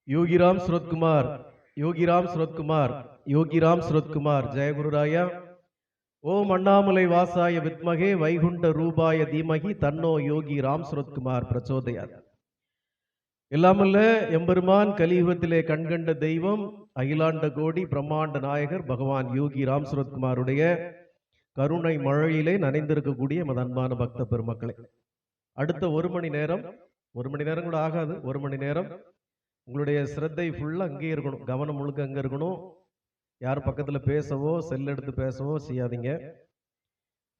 योगीराम सुरत कुमार, योगीराम सुरत कुमार, योगीराम सुरत कुमार, जय गुरुराया। ओम अन्नामलै वासाय विद्महे வைகுண்ட ரூபாய தீமகி தன்னோ யோகி ராம் சுரத்குமார் பிரச்சோதயாத். எல்லாமல்ல எம்பெருமான் கலியுகத்திலே கண்கண்ட தெய்வம் அகிலாண்ட கோடி பிரம்மாண்ட நாயகர் பகவான் யோகி ராம் சுரத்குமாருடைய கருணை மழையிலே நனைந்திருக்கக்கூடிய மத அன்பான பக்த பெருமக்களே, அடுத்த ஒரு மணி நேரம் கூட ஆகாது, ஒரு மணி நேரம் உங்களுடைய சிரத்தை ஃபுல்லா அங்கேயே இருக்கணும், கவனம் முழுக்க அங்க இருக்கணும். யார் பக்கத்துல பேசவோ செல் எடுத்து பேசவோ செய்யாதீங்க.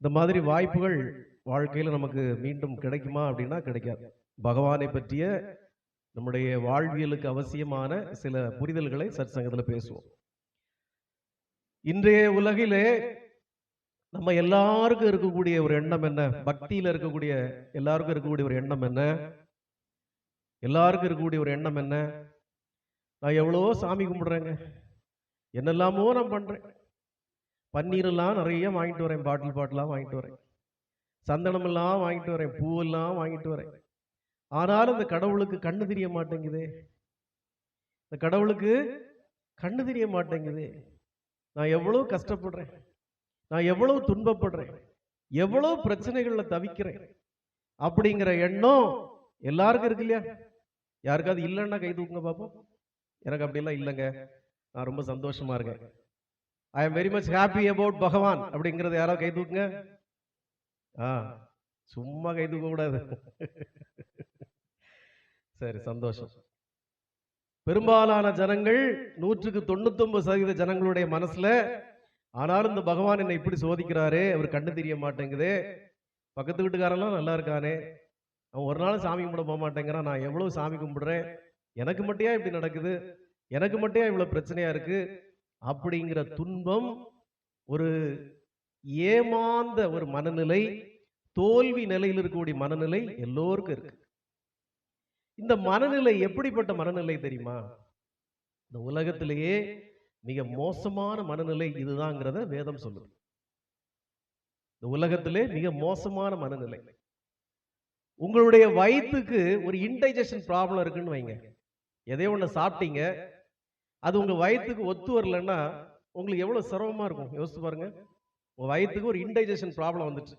இந்த மாதிரி வாய்ப்புகள் வாழ்க்கையில நமக்கு மீண்டும் கிடைக்குமா அப்படின்னா கிடைக்காது. பகவானை பற்றிய நம்முடைய வாழ்வியலுக்கு அவசியமான சில புரிதல்களை சற்சங்கத்தில் பேசுவோம். இன்றைய உலகிலே நம்ம எல்லாருக்கும் இருக்கக்கூடிய ஒரு எண்ணம் என்ன? பக்தியில இருக்கக்கூடிய எல்லாருக்கும் இருக்கக்கூடிய ஒரு எண்ணம் என்ன? எல்லாருக்கும் இருக்கக்கூடிய ஒரு எண்ணம் என்ன? நான் எவ்வளவோ சாமி கும்பிடுறேங்க, என்னெல்லாமோ நான் பண்றேன், பன்னீரெல்லாம் நிறைய வாங்கிட்டு வரேன், பாட்டிலாம் வாங்கிட்டு வரேன், சந்தனம் எல்லாம் வாங்கிட்டு வரேன், பூவெல்லாம் வாங்கிட்டு வரேன். ஆனாலும் இந்த கடவுளுக்கு கண்ணு தெரிய மாட்டேங்குது, இந்த கடவுளுக்கு கண்ணு தெரிய மாட்டேங்குது. நான் எவ்வளவு கஷ்டப்படுறேன், நான் எவ்வளவு துன்பப்படுறேன், எவ்வளவு பிரச்சனைகள்ல தவிக்கிறேன் அப்படிங்கிற எண்ணம் எல்லாருக்கும் இருக்கு இல்லையா? யாருக்காவது இல்லைன்னா கை தூக்குங்க பாப்போம். எனக்கு அப்படிலாம் இல்லைங்க, நான் ரொம்ப சந்தோஷமா இருக்கேன், I am very much happy about பகவான் அப்படிங்கிறது யாராவது கை தூக்குங்க. சும்மா கை தூக்க கூடாது. சரி, சந்தோஷம். பெரும்பாலான ஜனங்கள் 99% ஜனங்களுடைய மனசுல, ஆனாலும் இந்த பகவான் என்னை இப்படி சோதிக்கிறாரே, அவர் கண்ணு தெரிய மாட்டேங்குது, பக்கத்து வீட்டுக்காரெல்லாம் நல்லா இருக்கானே, அவன் ஒரு நாள் சாமி கும்பிட போக மாட்டேங்கிறான், நான் எவ்வளவு சாமி கும்பிடுறேன், எனக்கு மட்டும் இப்படி நடக்குது, எனக்கு மட்டும் இவ்வளவு பிரச்சனையா இருக்கு அப்படிங்கிற துன்பம், ஒரு ஏமாந்த ஒரு மனநிலை, தோல்வி நிலையில் இருக்கக்கூடிய மனநிலை எல்லோருக்கும் இருக்கு. இந்த மனநிலை எப்படிப்பட்ட மனநிலை தெரியுமா? இந்த உலகத்திலேயே மிக மோசமான மனநிலை இதுதாங்கிறத வேதம் சொல்லுது. இந்த உலகத்திலே மிக மோசமான மனநிலை. உங்களுடைய வயிற்றுக்கு ஒரு இன்டைஜஷன் ப்ராப்ளம் இருக்குன்னு வைங்க, எதையோ ஒன்று சாப்பிட்டீங்க, அது உங்க வயிற்றுக்கு ஒத்து வரலன்னா உங்களுக்கு எவ்வளவு சிரமமா இருக்கும் யோசிச்சு பாருங்க. உங்க வயிற்றுக்கு ஒரு இன்டைஜஷன் ப்ராப்ளம் வந்துச்சு,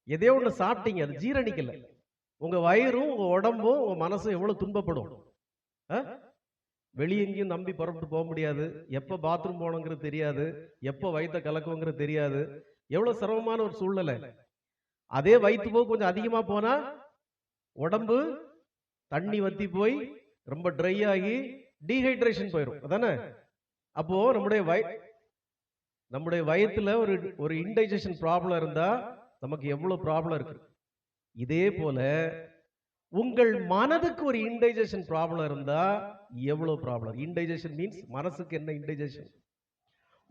எதையோ ஒன்று சாப்பிட்டீங்க, அது ஜீரணிக்கல, உங்க வயிறும் உங்க உடம்பும் உங்க மனசும் எவ்வளவு துன்பப்படும். வெளியே எங்கேயும் நம்பி புறப்பட்டு போக முடியாது, எப்ப பாத்ரூம் போனோங்கிறது தெரியாது, எப்ப வயிற்ற கலக்குங்கிறது தெரியாது, எவ்வளவு சிரமமான ஒரு சூழ்நிலை. அதே வயிற்று போக கொஞ்சம் அதிகமா போனா உடம்பு தண்ணி வத்தி போய் ரொம்ப ட்ரை ஆகி டீஹைட்ரேஷன் போயிடும், அதானே? அப்போ நம்முடைய வயிற்றுல ஒரு இன்டைஜஷன் ப்ராப்ளம் இருந்தா நமக்கு எவ்வளவு ப்ராப்ளம் இருக்கு. இதே போல உங்கள் மனதுக்கு ஒரு இன்டைஜஷன் ப்ராப்ளம் இருந்தா எவ்வளவு ப்ராப்ளம். இன்டைஜஷன் மீன்ஸ் மனசுக்கு என்ன இன்டைஜஷன்?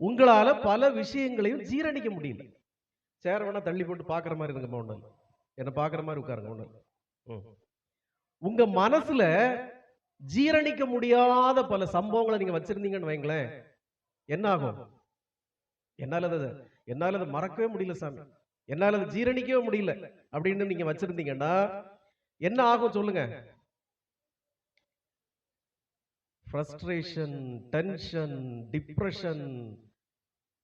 உங்களால பல விஷயங்களையும் ஜீரணிக்க முடியல. சேர வேணா தள்ளி போட்டு பாக்குற மாதிரி இருங்க, ஒண்ணு என்ன பாக்குற மாதிரி உட்காருங்க. ஒண்ணு, உங்க மனசுல ஜீரணிக்க முடியாத பல சம்பவங்களை நீங்க வச்சிருந்தீங்கன்னு வைங்களேன், என்ன ஆகும்? என்னால அதை மறக்கவே முடியல சாமி, என்னால அதை ஜீரணிக்கவே முடியல அப்படின்னு நீங்க வச்சிருந்தீங்கன்னா என்ன ஆகும் சொல்லுங்க? ஃப்ரஸ்ட்ரேஷன், டென்ஷன், டிப்ரெஷன்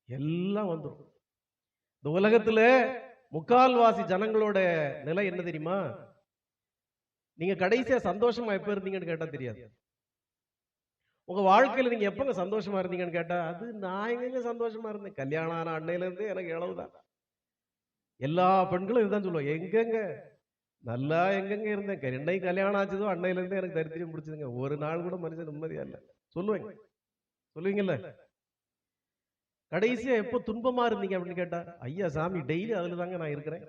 எல்லாம் வந்துடும். இந்த உலகத்துல முக்கால்வாசி ஜனங்களோட நிலை என்ன தெரியுமா? நீங்க கடைசியா சந்தோஷமா எப்ப இருந்தீங்கன்னு கேட்டா தெரியாது. உங்க வாழ்க்கையில நீங்க எப்பங்க சந்தோஷமா இருந்தீங்கன்னு கேட்டா, அது நான் எங்க சந்தோஷமா இருந்தேன், கல்யாணம் ஆன அன்னையில இருந்து எனக்கு இளவுதான். எல்லா பெண்களும் இதுதான் சொல்லுவாங்க, எங்கெங்க நல்லா எங்கெங்க இருந்தேன், என்னைக்கு கல்யாணம் ஆச்சுதோ அன்னையில இருந்து எனக்கு தரித்திரியம் பிடிச்சதுங்க, ஒரு நாள் கூட மனுஷன் நிம்மதியா இல்ல சொல்லுவீங்கல்ல. கடைசியா எப்போ துன்பமா இருந்தீங்க அப்படின்னு கேட்டா, ஐயா சாமி டெய்லி அதுல தாங்க நான் இருக்கிறேன்,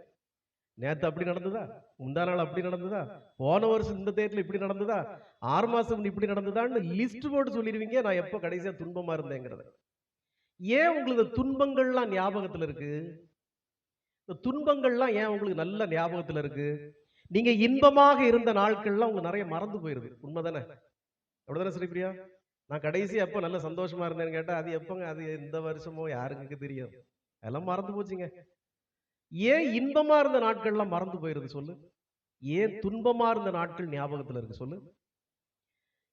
நேத்து அப்படி நடந்ததா, முந்தா நாள் அப்படி நடந்ததா, போன வருஷம் இந்த தேதியில இப்படி நடந்ததா, 6 மாசம் இப்படி நடந்ததான்னு லிஸ்ட் போட்டு சொல்லிடுவீங்க நான் எப்போ கடைசியா துன்பமா இருந்தேங்கிறத. ஏன் உங்களுக்கு துன்பங்கள்லாம் ஞாபகத்துல இருக்கு? இந்த துன்பங்கள்லாம் ஏன் உங்களுக்கு நல்ல ஞாபகத்துல இருக்கு? நீங்க இன்பமாக இருந்த நாட்கள்லாம் உங்களுக்கு நிறைய மறந்து போயிருது, உண்மைதானே? அப்படிதானே ஸ்ரீபிரியா? நான் கடைசி எப்போ நல்ல சந்தோஷமா இருந்தேன்னு கேட்டா, அது எப்பங்க, அது எந்த வருஷமோ யாருக்கு தெரியும், அதெல்லாம் மறந்து போச்சுங்க. ஏன் இன்பமா இருந்த நாட்கள்லாம் மறந்து போயிருது சொல்லு? ஏன் துன்பமா இருந்த நாட்கள் ஞாபகத்துல இருக்கு சொல்லு?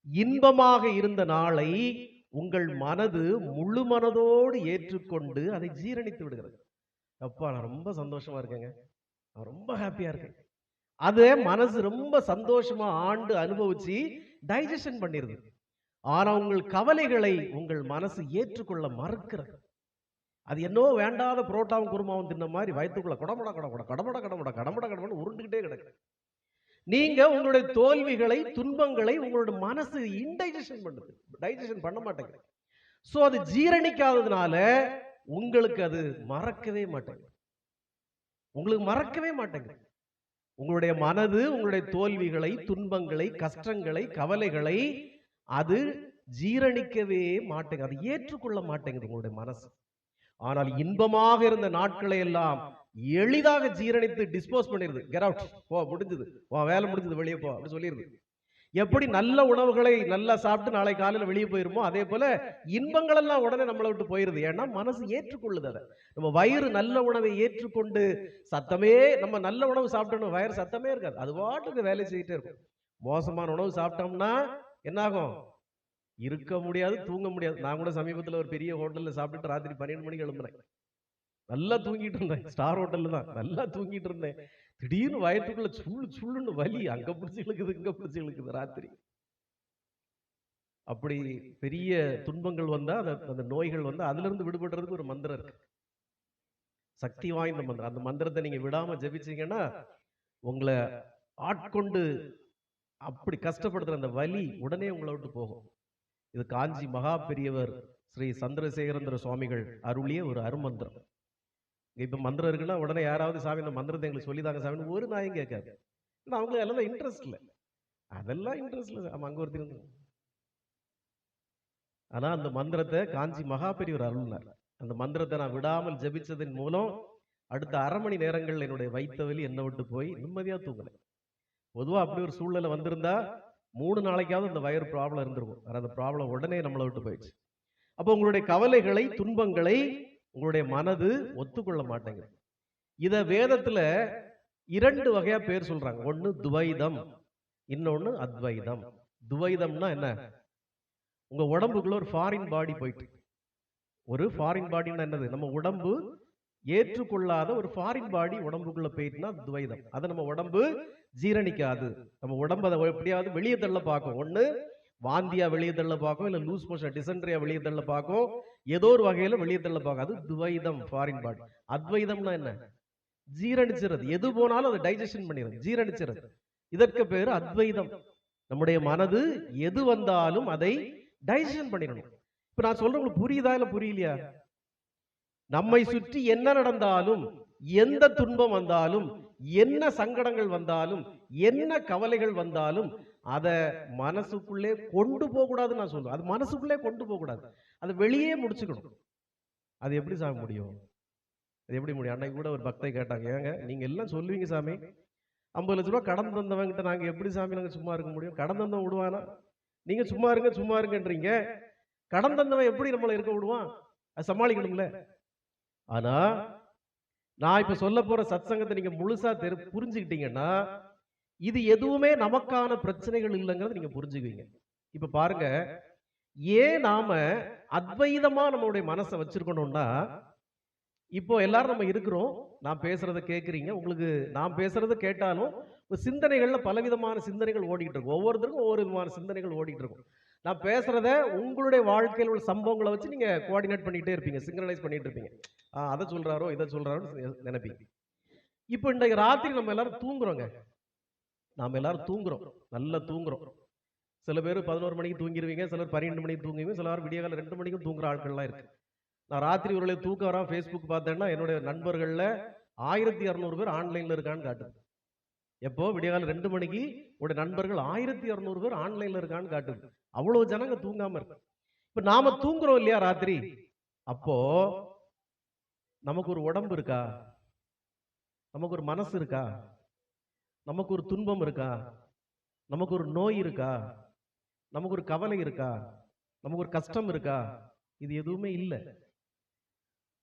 இன்பமாக இருந்த நாளை உங்கள் மனது முழு மனதோடு ஏற்றுக்கொண்டு அதை ஜீரணித்து விடுகிறது. அப்பா, நான் ரொம்ப சந்தோஷமா இருக்கேங்க, நான் ரொம்ப ஹாப்பியா இருக்கேன். அது மனசு ரொம்ப சந்தோஷமா ஆண்டு அனுபவிச்சு டைஜஷன் பண்ணிருது. ஆனா உங்கள் கவலைகளை உங்கள் மனசு ஏற்றுக்கொள்ள மறுக்கிறது. அது என்னவோ வேண்டாத புரோட்டாவும் குருமாவும் தின்ன மாதிரி வயிற்றுக்குள்ள கடமட கடமட கடமட கடமட கடமட கடமட உருண்டுகிட்டே கிடக்கு. நீங்க உங்களுடைய தோல்விகளை, துன்பங்களை உங்களோட மனசு இன்டைஜஷன் பண்ணுது, டைஜஷன் பண்ண மாட்டேங்குது. சோ அது ஜீரணிக்காததுனால உங்களுக்கு அது மறக்கவே மாட்டேங்குது, உங்களுக்கு மறக்கவே மாட்டேங்குது. உங்களுடைய மனது உங்களுடைய தோல்விகளை, துன்பங்களை, கஷ்டங்களை, கவலைகளை அது ஜீரணிக்கவே மாட்டேங்குது, அது ஏற்றுக்கொள்ள மாட்டேங்குது உங்களுடைய மனசு. ஆனால் இன்பமாக இருந்த நாட்களை எல்லாம் எளிதாக ஜீரணித்து டிஸ்போஸ் பண்ணிருது. கெட் அவுட், போ, முடிஞ்சது, வேலை முடிஞ்சது, வெளியே போ அப்படி சொல்லிடுது. எப்படி நல்ல உணவுகளை நல்லா சாப்பிட்டு நாளை காலையில் வெளியே போயிருமோ, அதே போல இன்பங்கள் எல்லாம் உடனே நம்மளை விட்டு போயிருது. ஏன்னா மனசு ஏற்றுக்கொள்ளுது அதை. நம்ம வயிறு நல்ல உணவை ஏற்றுக்கொண்டு சத்தமே, நம்ம நல்ல உணவு சாப்பிட்டோம் வயிறு சத்தமே இருக்காது, அது பாட்டுக்கு வேலை செய்யிட்டே இருக்கும். மோசமான உணவு சாப்பிட்டோம்னா என்ன ஆகும்? இருக்க முடியாது, தூங்க முடியாது. நான் கூட சமீபத்தில் ஒரு பெரிய ஹோட்டல்ல சாப்பிட்டுட்டு ராத்திரி 12 மணிக்கு எழும்புறேன். நல்லா தூங்கிட்டு இருந்தேன், ஸ்டார் ஹோட்டல்ல தான் நல்லா தூங்கிட்டு இருந்தேன். திடீர்னு வயிற்றுக்குள்ள சுள்ளு சுள்ளுன்னு வலி, அங்க பிடிச்சி இழுக்குது, இங்க பிடிச்சி இழுக்குது ராத்திரி. அப்படி பெரிய துன்பங்கள் வந்தா, அந்த நோய்கள் வந்தா அதுல இருந்து விடுபடுறதுக்கு ஒரு மந்திரம் இருக்கு, சக்தி வாய்ந்த மந்திரம். அந்த மந்திரத்தை நீங்க விடாம ஜெபிச்சீங்கன்னா உங்களை ஆட்கொண்டு அப்படி கஷ்டப்படுத்துற அந்த வலி உடனே உங்களை விட்டு போகும். இது காஞ்சி மகா பெரியவர் ஸ்ரீ சந்திரசேகரேந்திர சுவாமிகள் அருளிய ஒரு அருமந்திரம். இப்ப மந்திரம் இருக்குன்னா உடனே யாராவது சாமி இந்த மந்திரத்தை எங்களுக்கு சொல்லிதாங்க சாமி ஒரு நாயும் கேட்காது. அவங்களுக்கு எல்லாம் இன்ட்ரெஸ்ட் இல்லை, அதெல்லாம் இன்ட்ரெஸ்ட் இல்லை. அங்க ஒருத்தர். ஆனா அந்த மந்திரத்தை காஞ்சி மகா பெரியவர் அருளினார். அந்த மந்திரத்தை நான் விடாமல் ஜபிச்சதன் மூலம் அடுத்த 1/2 மணி நேரங்கள் என்னுடைய வயிற்று வலி என்ன விட்டு போய் நிம்மதியா தூங்கினேன். பொதுவா அப்படி ஒரு சூழ்நிலை வந்திருந்தா 3 நாளைக்காவது அந்த வயிறு ப்ராப்ளம் இருந்திருக்கும். அந்த ப்ராப்ளம் உடனே நம்மளை விட்டு போயிடுச்சு. அப்போ உங்களுடைய கவலைகளை, துன்பங்களை உங்களுடைய மனது ஒத்துக்கொள்ள மாட்டேங்குது. இத வேதத்துல 2 வகையா பேர் சொல்றாங்க. ஒன்னு துவைதம், இன்னொன்னு அத்வைதம். துவைதம்னா என்ன? உங்க உடம்புக்குள்ள ஒரு ஃபாரின் பாடி போயிட்டு, ஒரு ஃபாரின் பாடின்னா என்னது? நம்ம உடம்பு ஏற்றுக்கொள்ளாத ஒரு ஃபாரின் பாடி உடம்புக்குள்ள போயிட்டுனா துவைதம். அதை நம்ம உடம்பு ஜீரணிக்காது. நம்ம உடம்பு அதை எப்படியாவது வெளியே தள்ள பார்க்கும். ஒண்ணு வாந்தியா வெளியே தள்ள பார்க்கும், இல்ல லூஸ் மோஷன் டிசென்ட்ரியா வெளியே தள்ள பார்க்கும், ஏதோ ஒரு வகையில வெளியே தள்ள பார்க்கும். அது துவைதம், ஃபாரின் பாடி. அத்வைதம்னா என்ன? ஜீரணிச்சிறது. எது போனாலும் அதை டைஜஷன் பண்ணிடுறது, ஜீரணிச்சிறது. இதற்கு பேரு அத்வைதம். நம்முடைய மனது எது வந்தாலும் அதை டைஜஷன் பண்ணிடணும். இப்ப நான் சொல்றேன், உங்களுக்கு புரியுதா இல்ல புரியலையா? நம்மை சுற்றி என்ன நடந்தாலும், எந்த துன்பம் வந்தாலும், என்ன சங்கடங்கள் வந்தாலும், என்ன கவலைகள் வந்தாலும் அதை மனசுக்குள்ளே கொண்டு போக கூடாதுன்னு நான் சொல்றேன். அது மனசுக்குள்ளே கொண்டு போக கூடாது, அதை வெளியே முடிச்சுக்கணும். அது எப்படி சாமி முடியும்? அது எப்படி முடியும்? அன்னைக்கு கூட ஒரு பக்தை கேட்டாங்க, ஏங்க நீங்க எல்லாம் சொல்லுவீங்க சாமி, 50 லட்ச ரூபா கடன் தந்தவங்கிட்ட நாங்க எப்படி சாமி நாங்க சும்மா இருக்க முடியும்? கடன் தந்தவன் விடுவானா? நீங்க சும்மா இருங்க சும்மா இருங்கன்றீங்க, கடன் தந்தவன் எப்படி நம்மளை இருக்க விடுவான்? அது சமாளிக்கணும்ல. ஆனா நான் இப்ப சொல்ல போற சத்சங்கத்தை நீங்க முழுசா புரிஞ்சுக்கிட்டீங்கன்னா இது எதுவுமே நமக்கான பிரச்சனைகள் இல்லைங்கிறத நீங்க புரிஞ்சுக்குவீங்க. இப்ப பாருங்க, ஏன் நாம அத்வைதமா நம்மளுடைய மனசை வச்சிருக்கணும்னா, இப்போ எல்லாரும் நம்ம இருக்கிறோம், நான் பேசுறதை கேட்குறீங்க, உங்களுக்கு நான் பேசுறதை கேட்டாலும் சிந்தனைகள்ல பலவிதமான சிந்தனைகள் ஓடிட்டு இருக்கும். ஒவ்வொருத்தருக்கும் ஒவ்வொரு விதமான சிந்தனைகள் ஓடிட்டு இருக்கும். நான் பேசுறத உங்களுடைய வாழ்க்கையில் உள்ள சம்பவங்களை வச்சு நீங்க கோஆர்டினேட் பண்ணிட்டே இருப்பீங்க, சிங்க்ரனைஸ் பண்ணிட்டு இருப்பீங்க. அதை சொல்றாரோ இதை சொல்றாரோ நினைப்பீங்க. இப்போ இன்றைக்கு ராத்திரி நம்ம எல்லாரும் தூங்குறோங்க, நாம எல்லாரும் தூங்குறோம், நல்லா தூங்குறோம். சில பேர் 11 மணிக்கு தூங்கிடுவீங்க, சிலர் 12 மணிக்கு தூங்குவீங்க, சிலர் விடிய காலம் 2 மணிக்கும் தூங்குற ஆட்கள்லாம் இருக்கு. நான் ராத்திரி ஒரு தூக்கம் வராம ஃபேஸ்புக் பார்த்தேன்னா என்னுடைய நண்பர்கள்ல 1200 பேர் ஆன்லைன்ல இருக்கான்னு காட்டுது. எப்போ? விடியகாலம் 2 மணிக்கு உடைய நண்பர்கள் 1200 பேர் ஆன்லைன்ல இருக்கான்னு காட்டுது. அவ்வளவு ஜனங்க தூங்காம இருக்கு. இப்ப நாம தூங்குறோம் இல்லையா ராத்திரி? அப்போ நமக்கு ஒரு உடம்பு இருக்கா? நமக்கு ஒரு மனசு இருக்கா? நமக்கு ஒரு துன்பம் இருக்கா? நமக்கு ஒரு நோய் இருக்கா? நமக்கு ஒரு கவலை இருக்கா? நமக்கு ஒரு கஷ்டம் இருக்கா? இது எதுவுமே இல்லை.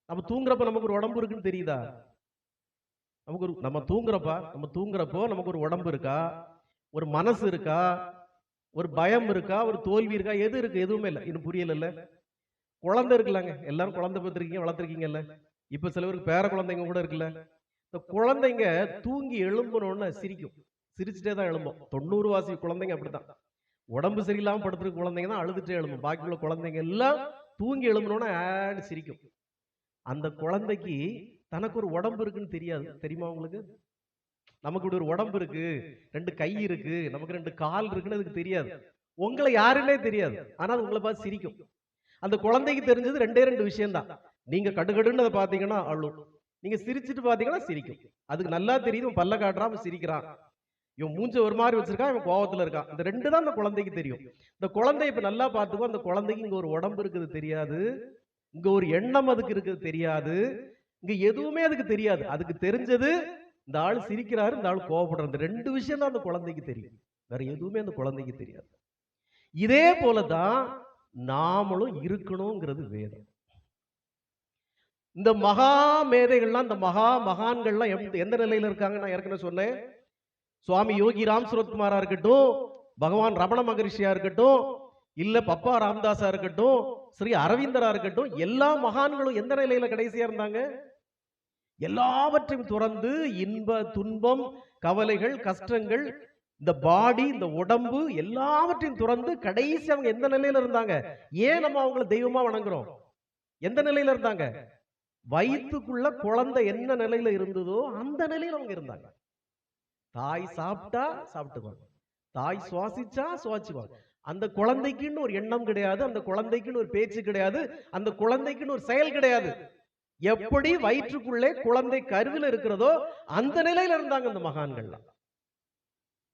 நம்ம தூங்குறப்ப நமக்கு ஒரு உடம்பு இருக்குன்னு தெரியுதா? நம்ம தூங்குறப்போ நமக்கு ஒரு உடம்பு இருக்கா? ஒரு மனசு இருக்கா? ஒரு பயம் இருக்கா, ஒரு தோல்வி இருக்கா, எது இருக்கு? எதுவுமே இல்லை. இன்னும் புரியல. குழந்தை இருக்குல்லங்க, எல்லாரும் குழந்தை பெற்றிருக்கீங்க, வளர்த்துருக்கீங்கல்ல. இப்ப சிலவருக்கு பேர குழந்தைங்க கூட இருக்குல்ல. இந்த குழந்தைங்க தூங்கி எழும்பணும்னு சிரிக்கும். சிரிச்சுட்டே தான் எழும்பும். 90 வாசி குழந்தைங்க அப்படித்தான். உடம்பு சரியில்லாம படுத்துருக்க குழந்தைங்க தான் அழுதுட்டே எழும்பும். பாக்கி உள்ள குழந்தைங்க எல்லாம் தூங்கி எழும்பணும்னு ஆன்னு சிரிக்கும். அந்த குழந்தைக்கு தனக்கு ஒரு உடம்பு இருக்குன்னு தெரியாது. தெரியுமா உங்களுக்கு? நமக்கு இப்படி ஒரு உடம்பு இருக்கு, 2 கை இருக்கு, நமக்கு 2 கால் இருக்குன்னு அதுக்கு தெரியாது. உங்களை யாருன்னே தெரியாது. ஆனா அது உங்களை பார்த்து சிரிக்கும். அந்த குழந்தைக்கு தெரிஞ்சது 2 விஷயம் தான். நீங்க கடுகடுன்னு அதை பாத்தீங்கன்னா அழும். நீங்க சிரிச்சிட்டு பாத்தீங்கன்னா சிரிக்கும். அதுக்கு நல்லா தெரியுது, பல்ல காட்டுறான், சிரிக்கிறான். இவன் மூஞ்ச ஒரு மாதிரி வச்சிருக்கான், இவன் கோவத்துல இருக்கான். இந்த 2 தான் அந்த குழந்தைக்கு தெரியும். இந்த குழந்தை இப்ப நல்லா பாத்துக்கோ, அந்த குழந்தைக்கு இங்க ஒரு உடம்பு இருக்குது தெரியாது, இங்க ஒரு எண்ணம் அதுக்கு இருக்குது தெரியாது, இங்க எதுவுமே அதுக்கு தெரியாது. அதுக்கு தெரிஞ்சது இந்த ஆள் சிரிக்கிறாரு, இந்த ஆள் கோவப்படுறாரு. இந்த 2 விஷயம் தான் அந்த குழந்தைக்கு தெரியும். வேற எதுவுமே அந்த குழந்தைக்கு தெரியாது. இதே போலதான் நாமளும் இருக்கணுங்கிறது வேதம். இந்த மகா மேதைகள்லாம், இந்த மகான்கள்லாம் எந்த நிலையில இருக்காங்க? நான் ஏற்கனவே சொன்னேன். சுவாமி யோகி ராம் சுரத்குமாரா இருக்கட்டும், பகவான் ரமண மகரிஷியா இருக்கட்டும், இல்ல பப்பா ராமதாஸா இருக்கட்டும், ஸ்ரீ அரவிந்தரா இருக்கட்டும், எல்லா மகான்களும் எந்த நிலையில கடைசியா இருந்தாங்க? எல்லாவற்றையும் துறந்து இன்ப துன்பம் கவலைகள் கஷ்டங்கள், இந்த பாடி இந்த உடம்பு எல்லாவற்றையும் துறந்து கடைசி அவங்க எந்த நிலையில இருந்தாங்க? ஏன் நம்ம அவங்களை தெய்வமா வணங்குறோம்? எந்த நிலையில இருந்தாங்க? வயிற்றுக்குள்ள குழந்தை என்ன நிலையில இருந்ததோ அந்த நிலையில அவங்க இருந்தாங்க. தாய் சாப்பிட்டா சாப்பிட்டுக்குவாங்க, தாய் சுவாசிச்சா சுவாசிக்குவாங்க. அந்த குழந்தைக்குன்னு ஒரு எண்ணம் கிடையாது, அந்த குழந்தைக்குன்னு ஒரு பேச்சு கிடையாது, அந்த குழந்தைக்குன்னு ஒரு செயல் கிடையாது. எப்படி வயிற்றுக்குள்ளே குழந்தை கருவில இருக்கிறதோ அந்த நிலையில இருந்தாங்க அந்த மகான்கள்லாம்.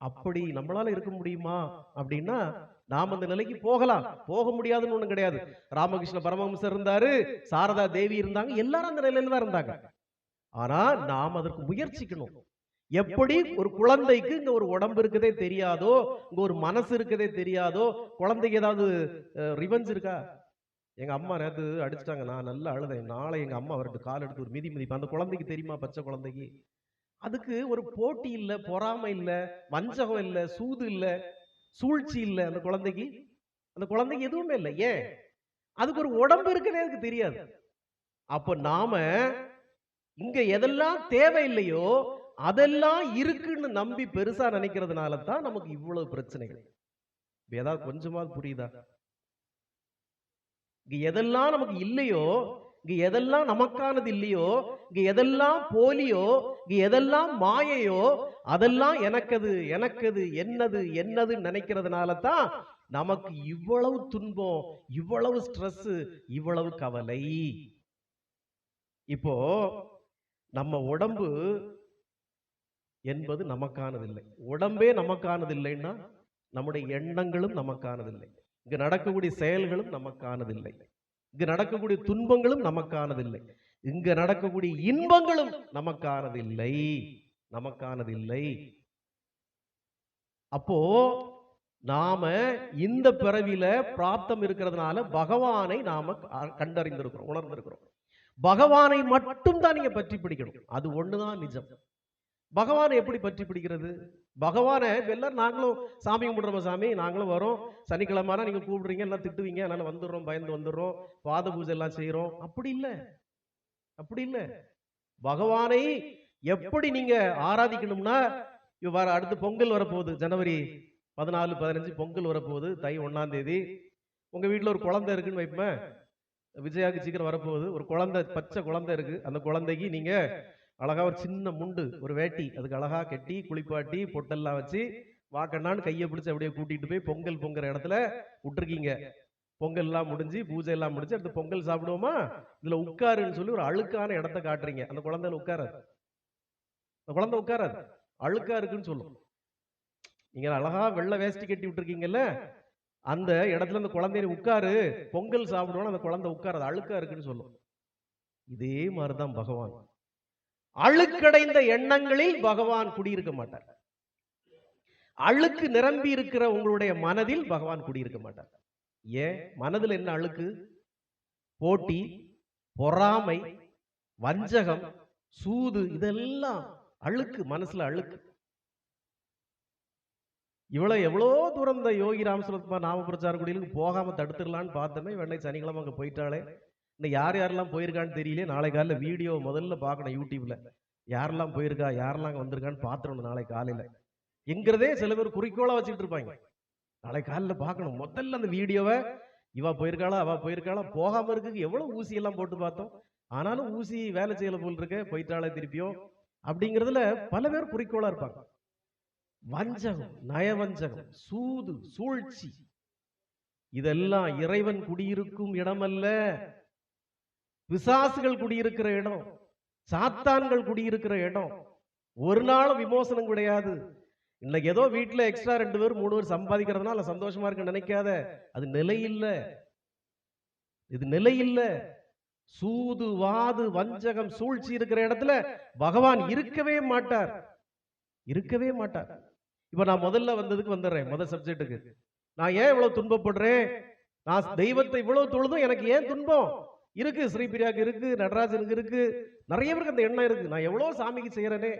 அப்படி நம்மளால இருக்க முடியுமா அப்படின்னா, நாம் அந்த நிலைக்கு போகலாம். போக முடியாதுன்னு ஒண்ணும் கிடையாது. ராமகிருஷ்ண பரமஹம்சர் இருந்தாரு, சாரதா தேவி இருந்தாங்க, எல்லாரும் அந்த நிலையில தான் இருந்தாங்க. ஆனா நாம் அதற்கு முயற்சிக்கணும். எப்படி ஒரு குழந்தைக்கு இங்க ஒரு உடம்பு இருக்கதே தெரியாதோ, இங்க ஒரு மனசு இருக்கதே தெரியாதோ, குழந்தைக்கு ஏதாவது ரிவெஞ்ச் இருக்கா? எங்க அம்மா நேத்து அடிச்சிட்டாங்க, நான் நல்லா அழுதேன், நாளை எங்க அம்மா அவர்கிட்ட கால் எடுத்து ஒரு மிதி மிதிப்பேன். அந்த குழந்தைக்கு தெரியுமா? பச்சை குழந்தைக்கு அதுக்கு ஒரு போட்டி இல்ல, பொறாமை இல்ல, வஞ்சகம் இல்ல, சூது இல்ல, சூழ்ச்சி இல்ல. அந்த குழந்தைக்கு எதுவுமே இல்லை. ஏன்? அதுக்கு ஒரு உடம்பு இருக்குன்னே அதுக்கு தெரியாது. அப்ப நாம இங்க எதெல்லாம் தேவையில்லையோ அதெல்லாம் இருக்குன்னு நம்பி பெருசா நினைக்கிறதுனால தான் நமக்கு இவ்வளவு பிரச்சனைகள். ஏதாவது கொஞ்சமாவது புரியுதா? இங்க எதெல்லாம் நமக்கு இல்லையோ, இங்க எதெல்லாம் நமக்கானது இல்லையோ, இங்க எதெல்லாம் போலியோ, இங்க எதெல்லாம் மாயையோ, அதெல்லாம் எனக்கது எனக்கது என்னது என்னது நினைக்கிறதுனால தான் நமக்கு இவ்வளவு துன்பம், இவ்வளவு ஸ்ட்ரெஸ், இவ்வளவு கவலை. இப்போ நம்ம உடம்பு என்பது நமக்கானதில்லை. உடம்பே நமக்கானதில்லைன்னா நம்முடைய எண்ணங்களும் நமக்கானதில்லை. இங்க நடக்கக்கூடிய செயல்களும் நமக்கானதில்லை. இங்க நடக்கக்கூடிய துன்பங்களும் நமக்கானதில்லை. இங்க நடக்கக்கூடிய இன்பங்களும் நமக்கானதில்லை. நமக்கானதில்லை. அப்போ நாம இந்த பிறவில பிராப்தம் இருக்கிறதுனால பகவானை நாம கண்டறிந்திருக்கிறோம், உணர்ந்திருக்கிறோம். பகவானை மட்டும் தான் நீங்க பற்றி பிடிக்கணும். அது ஒண்ணுதான் நிஜம். பகவானை எப்படி பற்றி பிடிக்கிறது? பகவானை எல்லாரும் நாங்களும் சாமி கும்பிடுறோம், சாமி நாங்களும் வரோம், சனிக்கிழமை நீங்க கூப்பிடுறீங்க, எல்லாம் திட்டுவீங்க, அதனால வந்துடுறோம், பயந்து வந்துடுறோம், பாத பூஜை எல்லாம் செய்யறோம். அப்படி இல்ல, அப்படி இல்ல. பகவானை எப்படி நீங்க ஆராதிக்கணும்னா, வர அடுத்து பொங்கல் வரப்போகுது, ஜனவரி 14, 15 பொங்கல் வரப்போகுது, தை 1ஆம் தேதி. உங்க வீட்டுல ஒரு குழந்தை இருக்குன்னு வைப்பேன், விஜயாக்கு சீக்கிரம் வரப்போகுது. ஒரு குழந்தை, பச்சை குழந்தை இருக்கு. அந்த குழந்தைக்கு நீங்க அழகா ஒரு சின்ன முண்டு, ஒரு வேட்டி, அதுக்கு அழகா கட்டி குளிப்பாட்டி பொட்டெல்லாம் வச்சு வாக்கண்ணான்னு கையை பிடிச்சி அப்படியே கூட்டிட்டு போய் பொங்கல் பொங்குற இடத்துல விட்டுருக்கீங்க. பொங்கல் எல்லாம் முடிஞ்சு பூஜை எல்லாம் முடிஞ்சு அடுத்து பொங்கல் சாப்பிடுவோமா, இதுல உட்காருன்னு சொல்லி ஒரு அழுக்கான இடத்த காட்டுறீங்க. அந்த குழந்தைல உட்காராது, அந்த குழந்தை உட்காராது, அழுக்கா இருக்குன்னு சொல்லும். நீங்க அழகா வெள்ளை வேஷ்டி கட்டி விட்டுருக்கீங்கல்ல, அந்த இடத்துல அந்த குழந்தைய உட்காரு பொங்கல் சாப்பிடுவோம், அந்த குழந்தை உட்காராது, அழுக்கா இருக்குன்னு சொல்லும். இதே மாதிரிதான் பகவான். அழுக்கடைந்த எண்ணங்களில் பகவான் குடியிருக்க மாட்டார். அழுக்கு நிரம்பி இருக்கிற உங்களுடைய மனதில் பகவான் குடியிருக்க மாட்டார். ஏன்? மனதில் என்ன அழுக்கு? போட்டி, பொறாமை, வஞ்சகம், சூது, இதெல்லாம் அழுக்கு, மனசுல அழுக்கு. இவ்வளவு எவ்வளோ தூரம் இந்த யோகி ராமசுரத்மா நாம பிரச்சார குடியிலுக்கு போகாம தடுத்துடலான்னு பார்த்தோமே, வெண்ணை சனிக்கிழமை அங்கே போயிட்டாலே. இன்னும் யார் யாரெல்லாம் போயிருக்கான்னு தெரியல. நாளை காலையில் வீடியோ முதல்ல பார்க்கணும் யூடியூப்ல. யாரெல்லாம் போயிருக்கா, யாரெல்லாம் அங்கே வந்திருக்கான்னு பார்த்துடணும் நாளை காலையில் என்கிறதே சில பேர் குறிக்கோளா வச்சுக்கிட்டு இருப்பாங்க. நாளை காலையில் பார்க்கணும் முதல்ல அந்த வீடியோவை. இவா போயிருக்காளா, அவ போயிருக்காளா, போகாம இருக்கு எவ்வளவு ஊசி எல்லாம் போட்டு பார்த்தோம். ஆனாலும் ஊசி வேலை செய்யல போல் இருக்க, போயிட்டாலே திருப்பியும் அப்படிங்கிறதுல பல பேர் குறிக்கோளா இருப்பாங்க. வஞ்சகம், நயவஞ்சகம், சூது, சூழ்ச்சி, இதெல்லாம் இறைவன் குடியிருக்கும் இடமல்ல, பிசாசுகள் குடியிருக்கிற இடம், சாத்தான்கள் குடியிருக்கிற இடம். ஒரு நாள் விமோசனம் கிடையாது. இன்னைக்கு ஏதோ வீட்டுல எக்ஸ்ட்ரா 2 பேர் 3 பேர் சம்பாதிக்கிறதுனால சந்தோஷமா இருக்கு நினைக்காத. அது நிலை இல்ல, இது நிலை இல்ல. சூது, வாது, வஞ்சகம், சூழ்ச்சி இருக்கிற இடத்துல பகவான் இருக்கவே மாட்டார், இருக்கவே மாட்டார். இப்ப நான் முதல்ல வந்ததுக்கு வந்துடுறேன். முதல் சப்ஜெக்டுக்கு நான் ஏன் இவ்வளவு துன்பப்படுறேன், நான் தெய்வத்தை இவ்வளவு தொழுதும் எனக்கு ஏன் துன்பம் இருக்கு. ஸ்ரீபிரியாக்கு இருக்கு, நடராஜனுக்கு இருக்கு, நிறைய பேருக்கு அந்த எண்ணம் இருக்கு. நான் எவ்வளவு சாமிக்கு செய்யறேனே,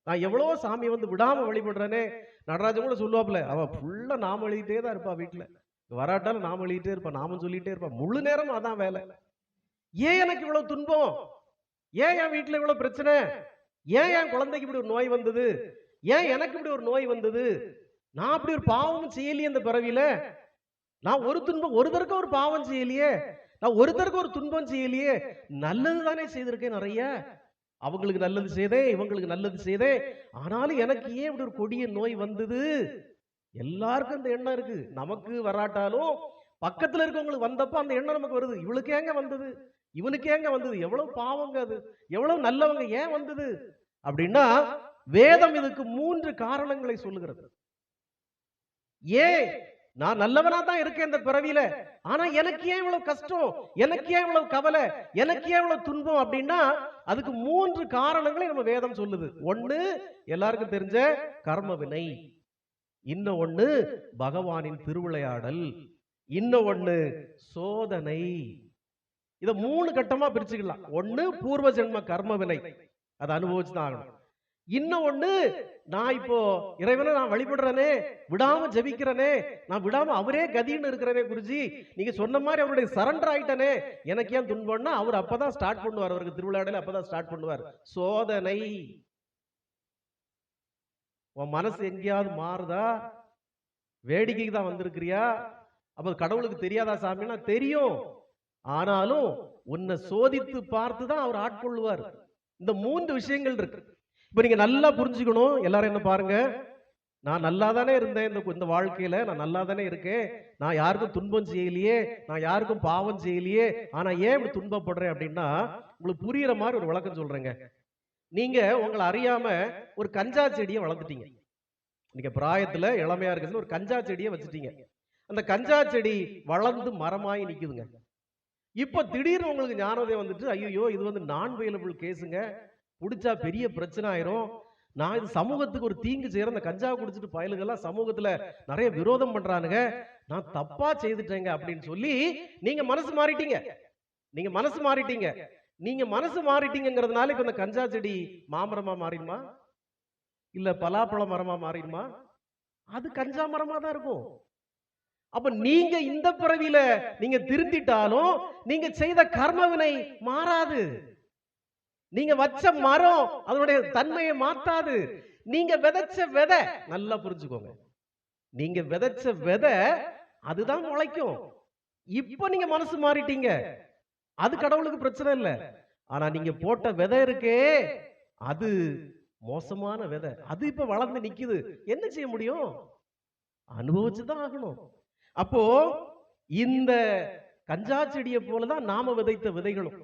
நான் எவ்வளவோ சாமி வந்து விடாம வழிபடுறேனே. நடராஜன் கூட சொல்லுவாப்ல, அவ ஃபுல்லா நாம எழுதிட்டே தான் இருப்பா, வீட்டுல வராட்டாலும் நாம எழுதிட்டே இருப்பா, நாம சொல்லிட்டே இருப்பா, முழு நேரம் அதான் வேலை. ஏன் எனக்கு இவ்வளவு துன்பம், ஏன் என் வீட்டுல இவ்வளவு பிரச்சனை, ஏன் என் குழந்தைக்கு இப்படி ஒரு நோய் வந்தது, ஏன் எனக்கு இப்படி ஒரு நோய் வந்தது, நான் அப்படி ஒரு பாவம் செய்யலையே இந்த பிறவியில, நான் ஒரு துன்பம் ஒருத்தருக்கு ஒரு பாவம் செய்யலையே, நான் ஒருத்தருக்கு ஒரு துன்பம் செய்யலையே, நல்லது தானே செய்திருக்கேன் நிறைய, அவங்களுக்கு நல்லது செய்தேன், இவங்களுக்கு நல்லது செய்தேன், ஆனாலும் எனக்கு ஏன் இப்படி ஒரு கொடிய நோய் வந்தது. எல்லாருக்கும் அந்த எண்ணம் இருக்கு. நமக்கு வராட்டாலும் பக்கத்துல இருக்கவங்களுக்கு வந்தப்ப அந்த எண்ணம் நமக்கு வருது. இவளுக்கு ஏங்க வந்தது, இவனுக்கு ஏங்க வந்தது, எவ்வளவு பாவங்க அது, எவ்வளவு நல்லவங்க, ஏன் வந்தது அப்படின்னா வேதம் இதுக்கு 3 காரணங்களை சொல்லுகிறது. ஏன் நான் நல்லவனா தான் இருக்கேன் இந்த பிறவியில, ஆனா எனக்கு ஏன் இவ்வளவு கஷ்டம், எனக்கு ஏன் இவ்வளவு கவலை, எனக்கு ஏன் இவ்வளவு துன்பம் அப்படின்னா அதுக்கு 3 காரணங்களை நம்ம வேதம் சொல்லுது. ஒண்ணு எல்லாருக்கும் தெரிஞ்ச கர்ம வினை, இன்னும் ஒண்ணு பகவானின் திருவிளையாடல், இன்னும் ஒண்ணு சோதனை. இத 3 கட்டமா பிரிச்சுக்கலாம். ஒண்ணு பூர்வ ஜென்ம கர்ம வினை, அதை அனுபவிச்சுதான் ஆகணும். இன்னும் ஒண்ணு, நான் இப்போ இறைவனை நான் வழிபடுறேனே, விடாம ஜபிக்கிறனே, நான் விடாம அவரே கதின்னு இருக்கிறனே குருஜி, நீங்க சொன்ன மாதிரி அவருடைய சரண்டர் ஆயிட்டனே, எனக்கு ஏன் துன்பம்னா அவர் அப்பதான் ஸ்டார்ட் பண்ணுவார், அவருக்கு திருவிழாடல அப்பதான் ஸ்டார்ட் பண்ணுவார். சோதனை. உன் மனசு எங்கேயாவது மாறுதா, வேடிக்கைக்கு தான் வந்திருக்கிறியா, அப்ப கடவுளுக்கு தெரியாதா சாமின்னா தெரியும், ஆனாலும் உன்னை சோதித்து பார்த்து தான் அவர் ஆட்கொள்வார். இந்த 3 விஷயங்கள் இருக்கு. இப்ப நீங்க நல்லா புரிஞ்சுக்கணும். எல்லாரும் என்ன பாருங்க, நான் நல்லா தானே இருந்தேன் இந்த வாழ்க்கையில, நான் நல்லா தானே இருக்கேன், நான் யாருக்கும் துன்பம் செய்யலையே, நான் யாருக்கும் பாவம் செய்யலையே, ஆனா ஏன் இப்படி துன்பப்படுறேன் அப்படின்னா உங்களுக்கு புரியுற மாதிரி ஒரு விளக்கம் சொல்றேங்க. நீங்க உங்களை அறியாம ஒரு கஞ்சா செடியை வளர்த்துட்டீங்க. நீங்க பிராயத்துல இளமையா இருக்கிறது ஒரு கஞ்சா செடியை வச்சுட்டீங்க. அந்த கஞ்சா செடி வளர்ந்து மரமாயி நிக்குதுங்க. இப்ப திடீர்னு உங்களுக்கு ஞானோதயம் வந்துட்டு, ஐயோ இது வந்து நான் வெயிலபிள் கேஸுங்க, குடிச்சா பெரிய பிரச்சனை ஆயிரும், நான் இது சமூகத்துக்கு ஒரு தீங்கு செய்யறேன், இந்த கஞ்சா குடிச்சிட்டு பயலுகெல்லாம் சமூகத்துல நிறைய விரோதம் பண்றானுங்க, நான் தப்பா செய்துட்டேங்க அப்படின்னு சொல்லி நீங்க மனசு மாறிட்டீங்க. நீங்க மனசு மாறிட்டீங்க. நீங்க மனசு மாறிட்டீங்கிறதுனால இப்ப இந்த கஞ்சா செடி மாமரமா மாறிடுமா, இல்ல பலாப்பழ மரமா மாறிடுமா? அது கஞ்சா மரமா தான் இருக்கும். அப்ப நீங்க இந்த பிறவியில நீங்க திருந்திட்டாலும் நீங்க செய்த கர்மவினை மாறாது. நீங்க வச்ச மரம் அதனுடைய தன்மையை மாத்தாது. நீங்க விதைச்ச விதை, நல்லா புரிஞ்சுக்கோங்க, நீங்க விதைச்ச விதை அதுதான் முளைக்கும். இப்ப நீங்க மனசு மாறிட்டீங்க, அது கடவுளுக்கு பிரச்சனை இல்லை. ஆனா நீங்க போட்ட விதை இருக்கே, அது மோசமான விதை, அது இப்ப வளர்ந்து நிக்குது. என்ன செய்ய முடியும், அனுபவிச்சுதான் ஆகணும். அப்போ இந்த கஞ்சா செடியை போலதான் நாம விதைத்த விதைகளும்.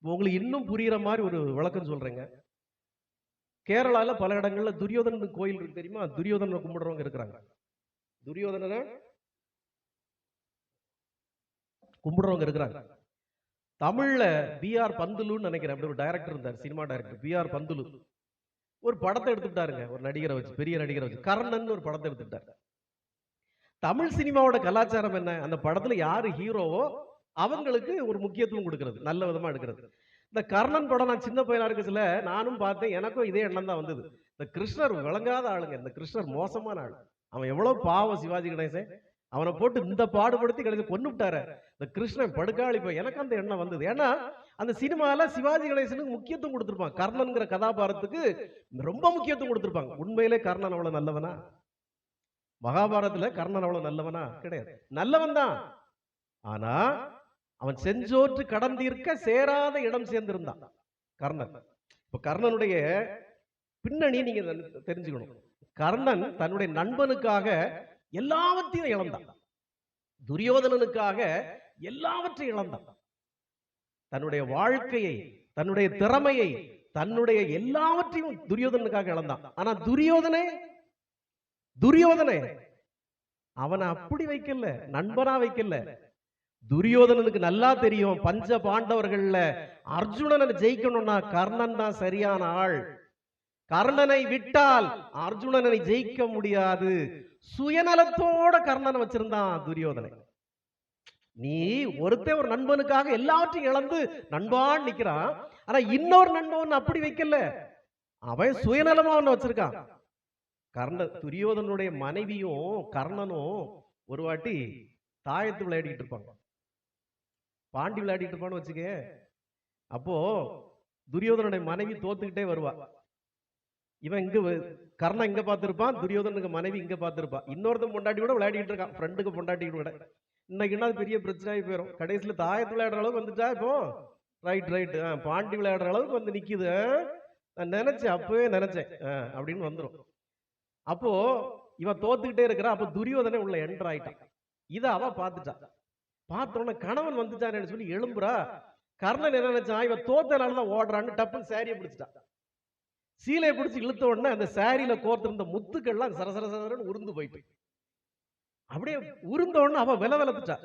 உங்களுக்கு இன்னும் புரியுற மாதிரி ஒரு விளக்கம் சொல்றேங்க. கேரளால பல இடங்கள்ல துரியோதனன் கோயில் இருக்கு தெரியுமா, துரியோதனனை கும்பிடுறவங்க இருக்கிறாங்க, துரியோதனனை கும்பிடுறவங்க இருக்கிறாங்க. தமிழ்ல B.R. பந்துலுன்னு நினைக்கிறேன், அப்படி ஒரு டைரக்டர் இருந்தார், சினிமா டைரக்டர் B.R. பந்துலு. ஒரு படத்தை எடுத்துட்டாருங்க, ஒரு நடிகரை வச்சு, பெரிய நடிகரை வச்சு, கர்ணன் ஒரு படத்தை எடுத்துட்டாரு. தமிழ் சினிமாவோட கலாச்சாரம் என்ன, அந்த படத்துல யாரு ஹீரோவோ அவங்களுக்கு ஒரு முக்கியத்துவம் கொடுக்கிறது, நல்ல விதமா எடுக்கிறது. இந்த கர்ணன் படம் நான் சின்ன பையனா இருக்கச்சுல நானும் பார்த்தேன், எனக்கும் இதே எண்ணம் தான் வந்தது. இந்த கிருஷ்ணர் விளங்காத ஆளுங்க, இந்த கிருஷ்ணர் மோசமான ஆள், அவன் எவ்வளவு பாவம் சிவாஜி கணேசன், அவனை போட்டு இந்த பாடுபடுத்தி கடைசி கொண்டு விட்டாரு. இந்த கிருஷ்ணன் படுக்காளி போய் எனக்கு அந்த எண்ணம் வந்தது. ஏன்னா அந்த சினிமால சிவாஜி கணேசனுக்கு முக்கியத்துவம் கொடுத்திருப்பாங்க. கர்ணன்கிற கதாபாரத்துக்கு ரொம்ப முக்கியத்துவம் கொடுத்திருப்பாங்க. உண்மையிலே கர்ணன் அவ்வளவு நல்லவனா? மகாபாரதத்துல கர்ணன் அவ்வளவு நல்லவனா? கிடையாது. நல்லவன் தான். ஆனா அவன் செஞ்சோற்று கடன் தீர்க்க சேராத இடம் சேர்ந்திருந்தான் கர்ணன். இப்ப கர்ணனுடைய பின்னணி நீங்க தெரிஞ்சுக்கணும். கர்ணன் தன்னுடைய நண்பனுக்காக எல்லாவற்றையும் இழந்தான். துரியோதனனுக்காக எல்லாவற்றையும் இழந்தான். தன்னுடைய வாழ்க்கையை, தன்னுடைய திறமையை, தன்னுடைய எல்லாவற்றையும் துரியோதனனுக்காக இழந்தான். ஆனா துரியோதனை அவனை அப்படி வைக்கல, நண்பனா வைக்கல. துரியோதனனுக்கு நல்லா தெரியும், பஞ்ச பாண்டவர்கள்ல அர்ஜுனனை ஜெயிக்கணும்னா கர்ணன் தான் சரியான ஆள். கர்ணனை விட்டால் அர்ஜுனனை ஜெயிக்க முடியாது. சுயநலத்தோட கர்ணனை வச்சிருந்தான் துரியோதனை. நீ ஒருத்தன் ஒரு நண்பனுக்காக எல்லாவற்றையும் இழந்து நண்பான் நிக்கிறான். ஆனா இன்னொரு நண்பன் அப்படி வைக்கல, அவன் சுயநலமா ஒண்ணு வச்சிருக்கான். துரியோதனுடைய மனைவியும் கர்ணனும் ஒரு வாட்டி தாயத்து விளையாடிட்டு இருப்பாங்க, பாண்டி விளையாடிட்டு இருப்பான்னு வச்சுக்க. அப்போ துரியோதனுடைய மனைவி தோத்துக்கிட்டே வருவா. இவன் இங்க கர்ணன் இங்க பார்த்திருப்பான், துரியோதனுக்கு மனைவி இங்க பார்த்திருப்பான். இன்னொருத்தன் பொண்டாட்டி கூட விளையாடிட்டு இருக்கான், ஃப்ரெண்டுக்கு பொண்டாட்டி கூட. இன்னைக்கு என்ன பெரிய பிரச்சனையாகி போயிடும். கடைசியில் தாயத்து விளையாடுற அளவுக்கு வந்துட்டா இப்போ ரைட் பாண்டி விளையாடுற அளவுக்கு வந்து நிக்குது. நான் நினைச்சேன், அப்பவே நினைச்சேன் அப்படின்னு வந்துடும். அப்போ இவன் தோத்துக்கிட்டே இருக்கிறான். அப்போ துரியோதனை உள்ள என்டர் ஆயிட்டான். இதை அவ பார்த்துட்டான். பார்த்தோன்னே கணவன் வந்துட்டான்னு சொல்லி எழும்புறா. கர்ணன் என்ன நினைச்சான், இவன் தோத்தனாலதான் ஓடுறான்னு டப்புன்னு சாரியை பிடிச்சிட்டான். சீலையை பிடிச்சி இழுத்த உடனே அந்த சாரியில கோர்த்திருந்த முத்துக்கள்லாம் சரசரன்னு உருந்து போயிட்டு, அப்படியே உருந்த உடனே அவன் விலத்துட்டா.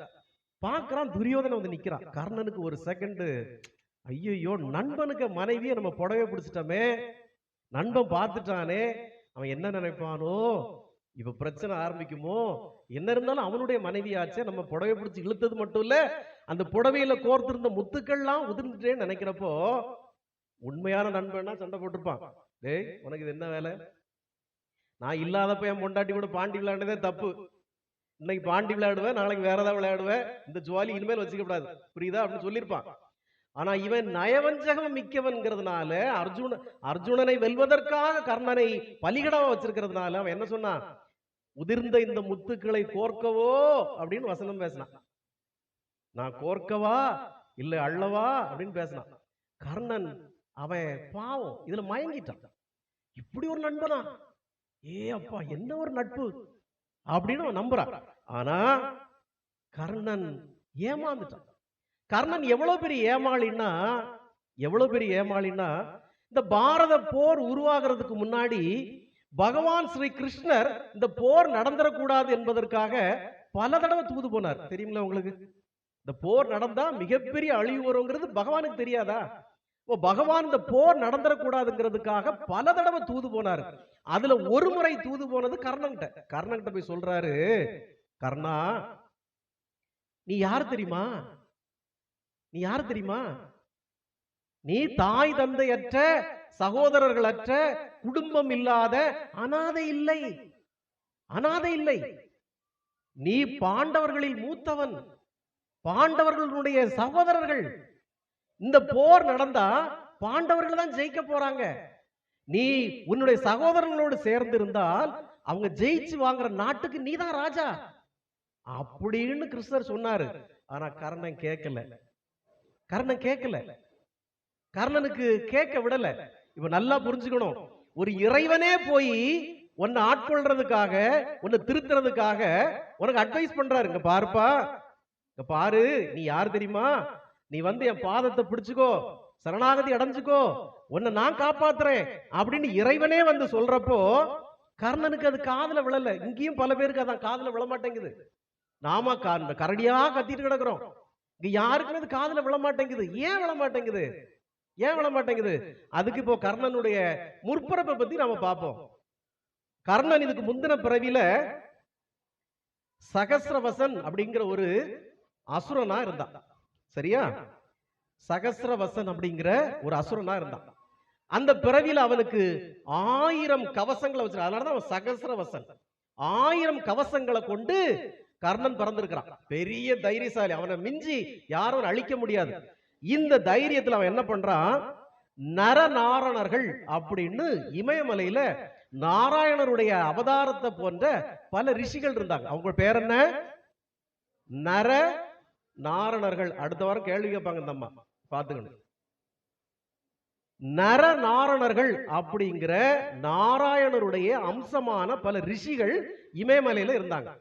பாக்குறான், துரியோதனை வந்து நிக்கிறான். கர்ணனுக்கு ஒரு செகண்ட், ஐயோ நண்பனுக்கு மனைவியை நம்ம புடவை பிடிச்சிட்டோமே, நண்பன் பார்த்துட்டானே, அவன் என்ன நினைப்பானோ, இப்ப பிரச்சனை ஆரம்பிக்குமோ. என்ன இருந்தாலும் அவனுடைய மனைவியாச்சே, நம்ம புடவை பிடிச்சி இழுத்தது மட்டும் இல்ல, அந்த புடவையில கோர்த்திருந்த முத்துக்கள்லாம் உதிர்ந்துட்டேன்னு நினைக்கிறப்போ, உண்மையான நண்பன்னா சண்டை போட்டிருப்பான். டேய் உனக்கு இது என்ன வேலை? நான் இல்லாதப்ப என் பொண்டாட்டி கூட பாண்டி விளையாடுறதே தப்பு. இன்னைக்கு பாண்டி விளையாடுவேன், நாளைக்கு வேற ஏதாவது விளையாடுவேன், இந்த ஜுவாலி இனிமேல் வச்சுக்க கூடாது, புரியுதா அப்படின்னு சொல்லியிருப்பான். ஆனா இவன் நயவஞ்சகம் மிக்கவன்கிறதுனால, அர்ஜுனனை வெல்வதற்காக கர்ணனை பலிகடவா வச்சிருக்கிறதுனால அவன் என்ன சொன்னான், உதிர்ந்த இந்த முத்துக்களை கோர்க்கவோ அப்படின்னு வசனம் பேசினான். நான் கோர்க்கவா இல்ல அள்ளவா அப்படின்னு பேசினான். கர்ணன் அவன் பாவம் இதுல மயங்கிட்டான். இப்படி ஒரு நண்பனா, ஏ அப்பா என்ன ஒரு நட்பு அப்படின்னு அவன் நம்புறான். ஆனா கர்ணன் ஏமாந்துட்டான். கர்ணன் எவ்வளவு பெரிய ஏமாளின்னா, இந்த பாரத போர் உருவாகிறதுக்கு முன்னாடி பகவான் ஸ்ரீ கிருஷ்ணர் இந்த போர் நடந்துடக்கூடாது என்பதற்காக பல தடவை தூது போனார். தெரியுங்களா உங்களுக்கு? இந்த போர் நடந்தா மிகப்பெரிய அழிவு வருங்கிறது பகவானுக்கு தெரியாதா? பகவான் இந்த போர் நடந்துடக்கூடாதுங்கிறதுக்காக பல தடவை தூது போனார். அதுல ஒரு முறை தூது போனது கர்ணன்கிட்ட போய் சொல்றாரு, கர்ணா நீ யார் தெரியுமா? நீ தாய் தந்தையற்ற, சகோதரர்களற்ற, குடும்பம் இல்லாத அனாதை இல்லை. நீ பாண்டவர்களில் மூத்தவன், பாண்டவர்களுடைய சகோதரர்கள். இந்த போர் நடந்தா பாண்டவர்கள் தான் ஜெயிக்க போறாங்க. நீ உன்னுடைய சகோதரர்களோடு சேர்ந்து இருந்தால் அவங்க ஜெயிச்சு வாங்குற நாட்டுக்கு நீதான் ராஜா அப்படின்னு கிருஷ்ணர் சொன்னாரு. ஆனா கர்ணன் கேட்கல. கர்ணனுக்கு கேட்க விடல. இப்ப நல்லா புரிஞ்சுக்கணும், ஒரு இறைவனே போய் உன்னை ஆட்கொள்றதுக்காக, உன்னை திருத்துறதுக்காக உனக்கு அட்வைஸ் பண்றாரு. இங்க பாருப்பா, இங்க பாரு, நீ யார் தெரியுமா? நீ வந்து என் பாதத்தை பிடிச்சுக்கோ, சரணாகதி அடைஞ்சுக்கோ, உன்னை நான் காப்பாத்துறேன் அப்படின்னு இறைவனே வந்து சொல்றப்போ கர்ணனுக்கு அது காதுல விழல. இங்கேயும் பல பேருக்கு அதான் காதுல விழ மாட்டேங்குது. நாம கரடியா கத்திட்டு கிடக்குறோம், இங்க யாருக்குமே அது காதுல விழ மாட்டேங்குது. ஏன் விழ மாட்டேங்குது? அதுக்கு இப்போ கர்ணனுடைய முற்பிறப்பை பத்தி நாம பார்ப்போம். கர்ணன் இதுக்கு முந்தின பிறவில சகஸ்ரவசன் அப்படிங்கிற ஒரு அசுரனா இருந்தான். சரியா? சகஸ்ரவசன் அப்படிங்கிற ஒரு அசுரனா இருந்தான். அந்த பிறவில அவனுக்கு 1000 கவசங்களை வச்சிருக்கான். அதனாலதான் அவன் சகஸ்ரவசன். 1000 கவசங்களை கொண்டு கர்ணன் பிறந்திருக்கிறான். பெரிய தைரியசாலி, அவனை மிஞ்சி யாரும் அழிக்க முடியாது. இந்த தைரியத்துல அவன் என்ன பண்றான், நரநாரணர்கள் அப்படின்னு இமயமலையில நாராயணருடைய அவதாரத்தை போன்ற பல ரிஷிகள் இருந்தாங்க. அவங்க பேர் என்ன, நர நாரணர்கள். அடுத்த வாரம் கேள்வி கேட்பாங்க இந்த அம்மா, பாத்துக்கணும். நரநாரணர்கள் அப்படிங்கிற நாராயணருடைய அம்சமான பல ரிஷிகள் இமயமலையில இருந்தாங்க.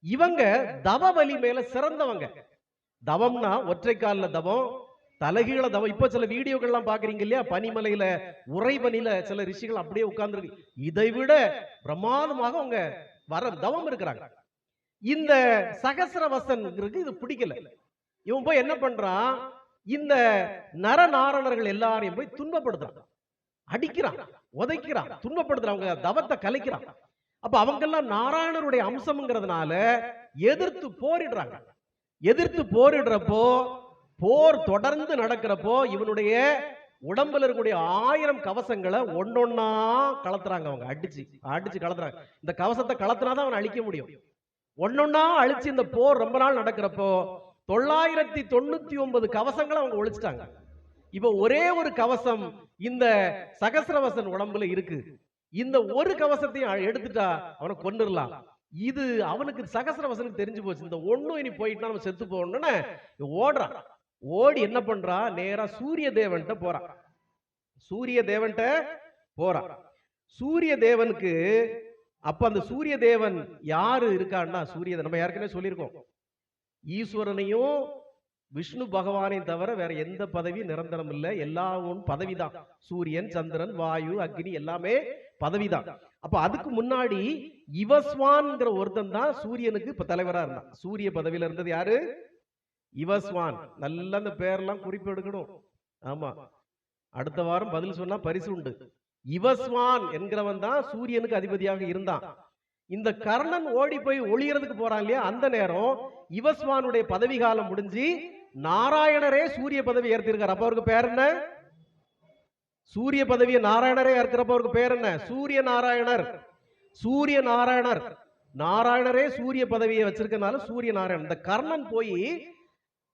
இவங்க தவ வலி மேல சிறந்தவங்க. தவம்னா ஒற்றை கால தவம், தலகீழ தவம். இப்ப சில வீடியோக்கள்லாம் பாக்குறீங்க இல்லையா, பனிமலையில உறைபனில சில ரிஷிகள் அப்படியே உட்கார்ந்து, இதை விட பிரமாதமாக அவங்க வர தவம் இருக்கிறாங்க. இந்த சகசிரவசன் இது பிடிக்கல. இவன் போய் என்ன பண்றான், இந்த நரநாரணர்கள் எல்லாரையும் போய் துன்பப்படுத்துறான், அடிக்கிறான், உதைக்கிறான், துன்பப்படுத்துறான், அவங்க தவத்தை கலைக்கிறான். அப்ப அவங்க எல்லாம் நாராயணருடைய அம்சம்ங்கிறதுனால எதிர்த்து போரிடுறாங்க. எதிர்த்து போரிடுறப்போ, போர் தொடர்ந்து நடக்கிறப்போ இவனுடைய உடம்புல இருக்கக்கூடிய 1000 கவசங்களை ஒன்னொன்னா கலத்துறாங்க. அவங்க அடிச்சு அடிச்சு கலத்துறாங்க. இந்த கவசத்தை கலத்துனாதான் அவன் அழிக்க முடியும். ஒன்னொன்னா அழிச்சு இந்த போர் ரொம்ப நாள் நடக்கிறப்போ 999 கவசங்களை அவங்க ஒழிச்சிட்டாங்க. இப்ப ஒரே ஒரு கவசம் இந்த சகசிரவசன் உடம்புல இருக்கு. இந்த ஒரு கவசத்தையும் எடுத்துட்டா அவனை கொன்னுடலாம். இது அவனுக்கு சகசிரவசனுக்கு தெரிஞ்சு போச்சு. இந்த ஒண்ணும் இனி போயிட்டா நம்ம செத்து போகணும்னு ஓடுறான். ஓடி என்ன பண்றான், நேரா சூரிய தேவன்ட்ட போறான். சூரிய தேவன்ட்ட போறான். சூரிய தேவனுக்கு அப்ப அந்த சூரிய தேவன் யாரு இருக்கான்னா, சூரிய நம்ம ஏற்கனவே சொல்லியிருக்கோம், ஈஸ்வரனையும் விஷ்ணு பகவானையும் தவிர வேற எந்த பதவி நிரந்தரம் இல்லை. எல்லாவும் பதவிதான். சூரியன், சந்திரன், வாயு, அக்னி எல்லாமே பதவிதான். அப்ப அதுக்கு முன்னாடி இவஸ்வான்ங்கிற ஒருத்தன் தான் சூரியனுக்கு இப்ப தலைவரா இருந்தான். சூரிய பதவியில இருந்தது யாரு, இவஸ்வான். நல்ல அந்த பேரெல்லாம் குறிப்பு எடுக்கணும். ஆமா, அடுத்த வாரம் பதில் சொன்னா பரிசு உண்டு. இவஸ்வான் என்கிறவன் தான் சூரியனுக்கு அதிபதியாக இருந்தான். இந்த கர்ணன் ஓடி போய் ஒளியறதுக்கு போறான் இல்லையா, அந்த நேரம் இவஸ்வானுடைய பதவி காலம் முடிஞ்சு நாராயணரே சூரிய பதவி ஏற்றிருக்கார். அப்ப அவருக்கு பேர் என்ன, சூரிய பதவியை நாராயணரே ஏற்கிறப்ப அவருக்கு பேர் என்ன, சூரிய நாராயணர். சூரிய நாராயணர், நாராயணரே சூரிய பதவியை வச்சிருக்கனால சூரிய நாராயணன். இந்த கர்ணன் போய்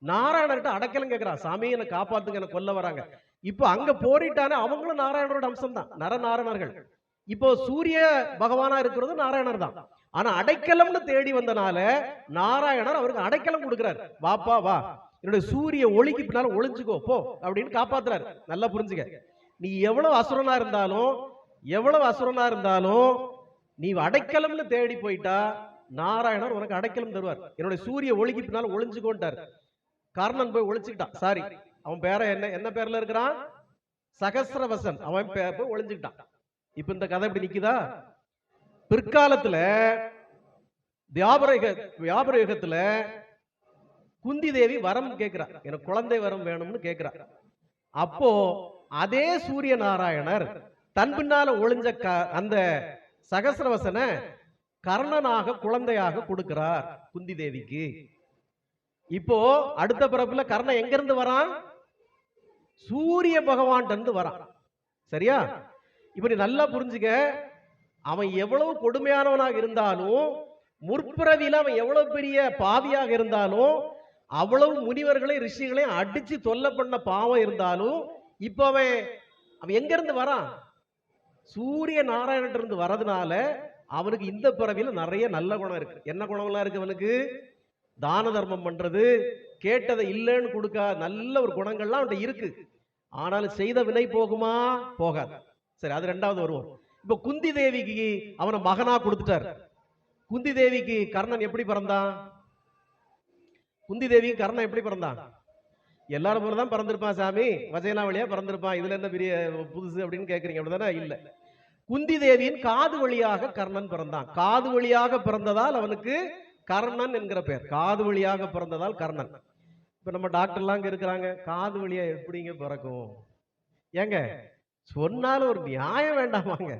நாராயணர்கிட்ட அடக்கலம் கேட்கிறான், சாமி என்னை காப்பாத்துங்க, என்ன கொல்ல வராங்க. இப்ப அங்க போரிட்டானே அவங்களும் நாராயணரோட அம்சம் தான், நரநாரணர்கள். இப்போ சூரிய பகவானா இருக்கிறது நாராயணர் தான். ஆனா அடைக்கலம்னு தேடி வந்தனால நாராயணர் அவருக்கு அடைக்கலம் கொடுக்கிறார். வாப்பா வா, என்னுடைய சூரிய ஒளிக்கு பின்னால ஒளிஞ்சுக்கோ போ அப்படின்னு காப்பாத்துறாரு. நல்லா புரிஞ்சுக்க, நீ எவ்வளவு அசுரனா இருந்தாலும் நீ அடைக்கலம்னு தேடி போயிட்டா நாராயணர் உனக்கு அடைக்கலம் தருவார். என்னுடைய சூரிய ஒளிக்கு பின்னால ஒளிஞ்சுக்கோன்ட்டார். கர்ணன் போய் ஒளிச்சுக்கிட்டான். சாரி, அவன் பேர என்ன பேர்ல இருக்கிறான், சகசிரவசன். அவன் போய் ஒளிஞ்சுக்கிட்டான். இப்ப இந்த கதை இப்படி நிக்குதா. பிற்காலத்துல வியாபார யுகத்துல குந்தி தேவி வரம் கேட்கிறா, எனக்கு குழந்தை வரம் வேணும்னு கேட்கிறா. அப்போ அதே சூரிய நாராயணர் தன் பின்னால ஒளிஞ்ச அந்த சகசிரவசனை கர்ணனாக குழந்தையாக கொடுக்கிறார் குந்தி தேவிக்கு. இப்போ அடுத்த பிறப்புல கர்ணன் எங்க இருந்து வரான், சூரிய பகவான் இருந்து வரான். சரியா, இப்ப நீ நல்லா புரிஞ்சுக்க, அவன் எவ்வளவு கொடுமையானவனாக இருந்தாலும், முற்பிறவில அவன் எவ்வளவு பெரிய பாவியாக இருந்தாலும், அவ்வளவு முனிவர்களையும் ரிஷிகளையும் அடிச்சு தொல்லை பண்ண பாவம் இருந்தாலும், இப்ப அவன் எங்க இருந்து வரான், சூரிய நாராயணன் இருந்து வரதுனால அவனுக்கு இந்த பிறவில நிறைய நல்ல குணம் இருக்கு. என்ன குணம்லாம் இருக்கு அவனுக்கு, தான தர்மம் பண்றது, கேட்டதை இல்லைன்னு கொடுக்க நல்ல ஒரு குணங்கள்லாம் அவன்கிட்ட இருக்கு. ஆனாலும் செய்த வினை போகுமா, போகாது. சரி, அது ரெண்டாவது வருவோம். இப்ப குந்தி தேவிக்கு அவனை மகனா கொடுத்துட்டார். குந்தி தேவிக்கு கர்ணன் எப்படி பிறந்தான், குந்தி தேவிக்கு கர்ணன் எப்படி பிறந்தான், எல்லாரும் போலதான் பிறந்திருப்பான் சாமி, வஜயனா வழியா பிறந்திருப்பான், இதுல என்ன பெரிய புதுசு அப்படின்னு கேட்கறீங்க, அப்படிதானே? இல்ல, குந்தி தேவியின் காது வழியாக கர்ணன் பிறந்தான். காது வழியாக பிறந்ததால் அவனுக்கு கர்ணன் என்கிற பெயர். காது வழியாக பிறந்ததால் கர்ணன். இப்ப நம்ம டாக்டர்லாம் இங்க இருக்கிறாங்க, காது வழியா எப்படிங்க பிறக்கும், ஏங்க சொன்னாலும் ஒரு நியாயம் வேண்டாமாங்க,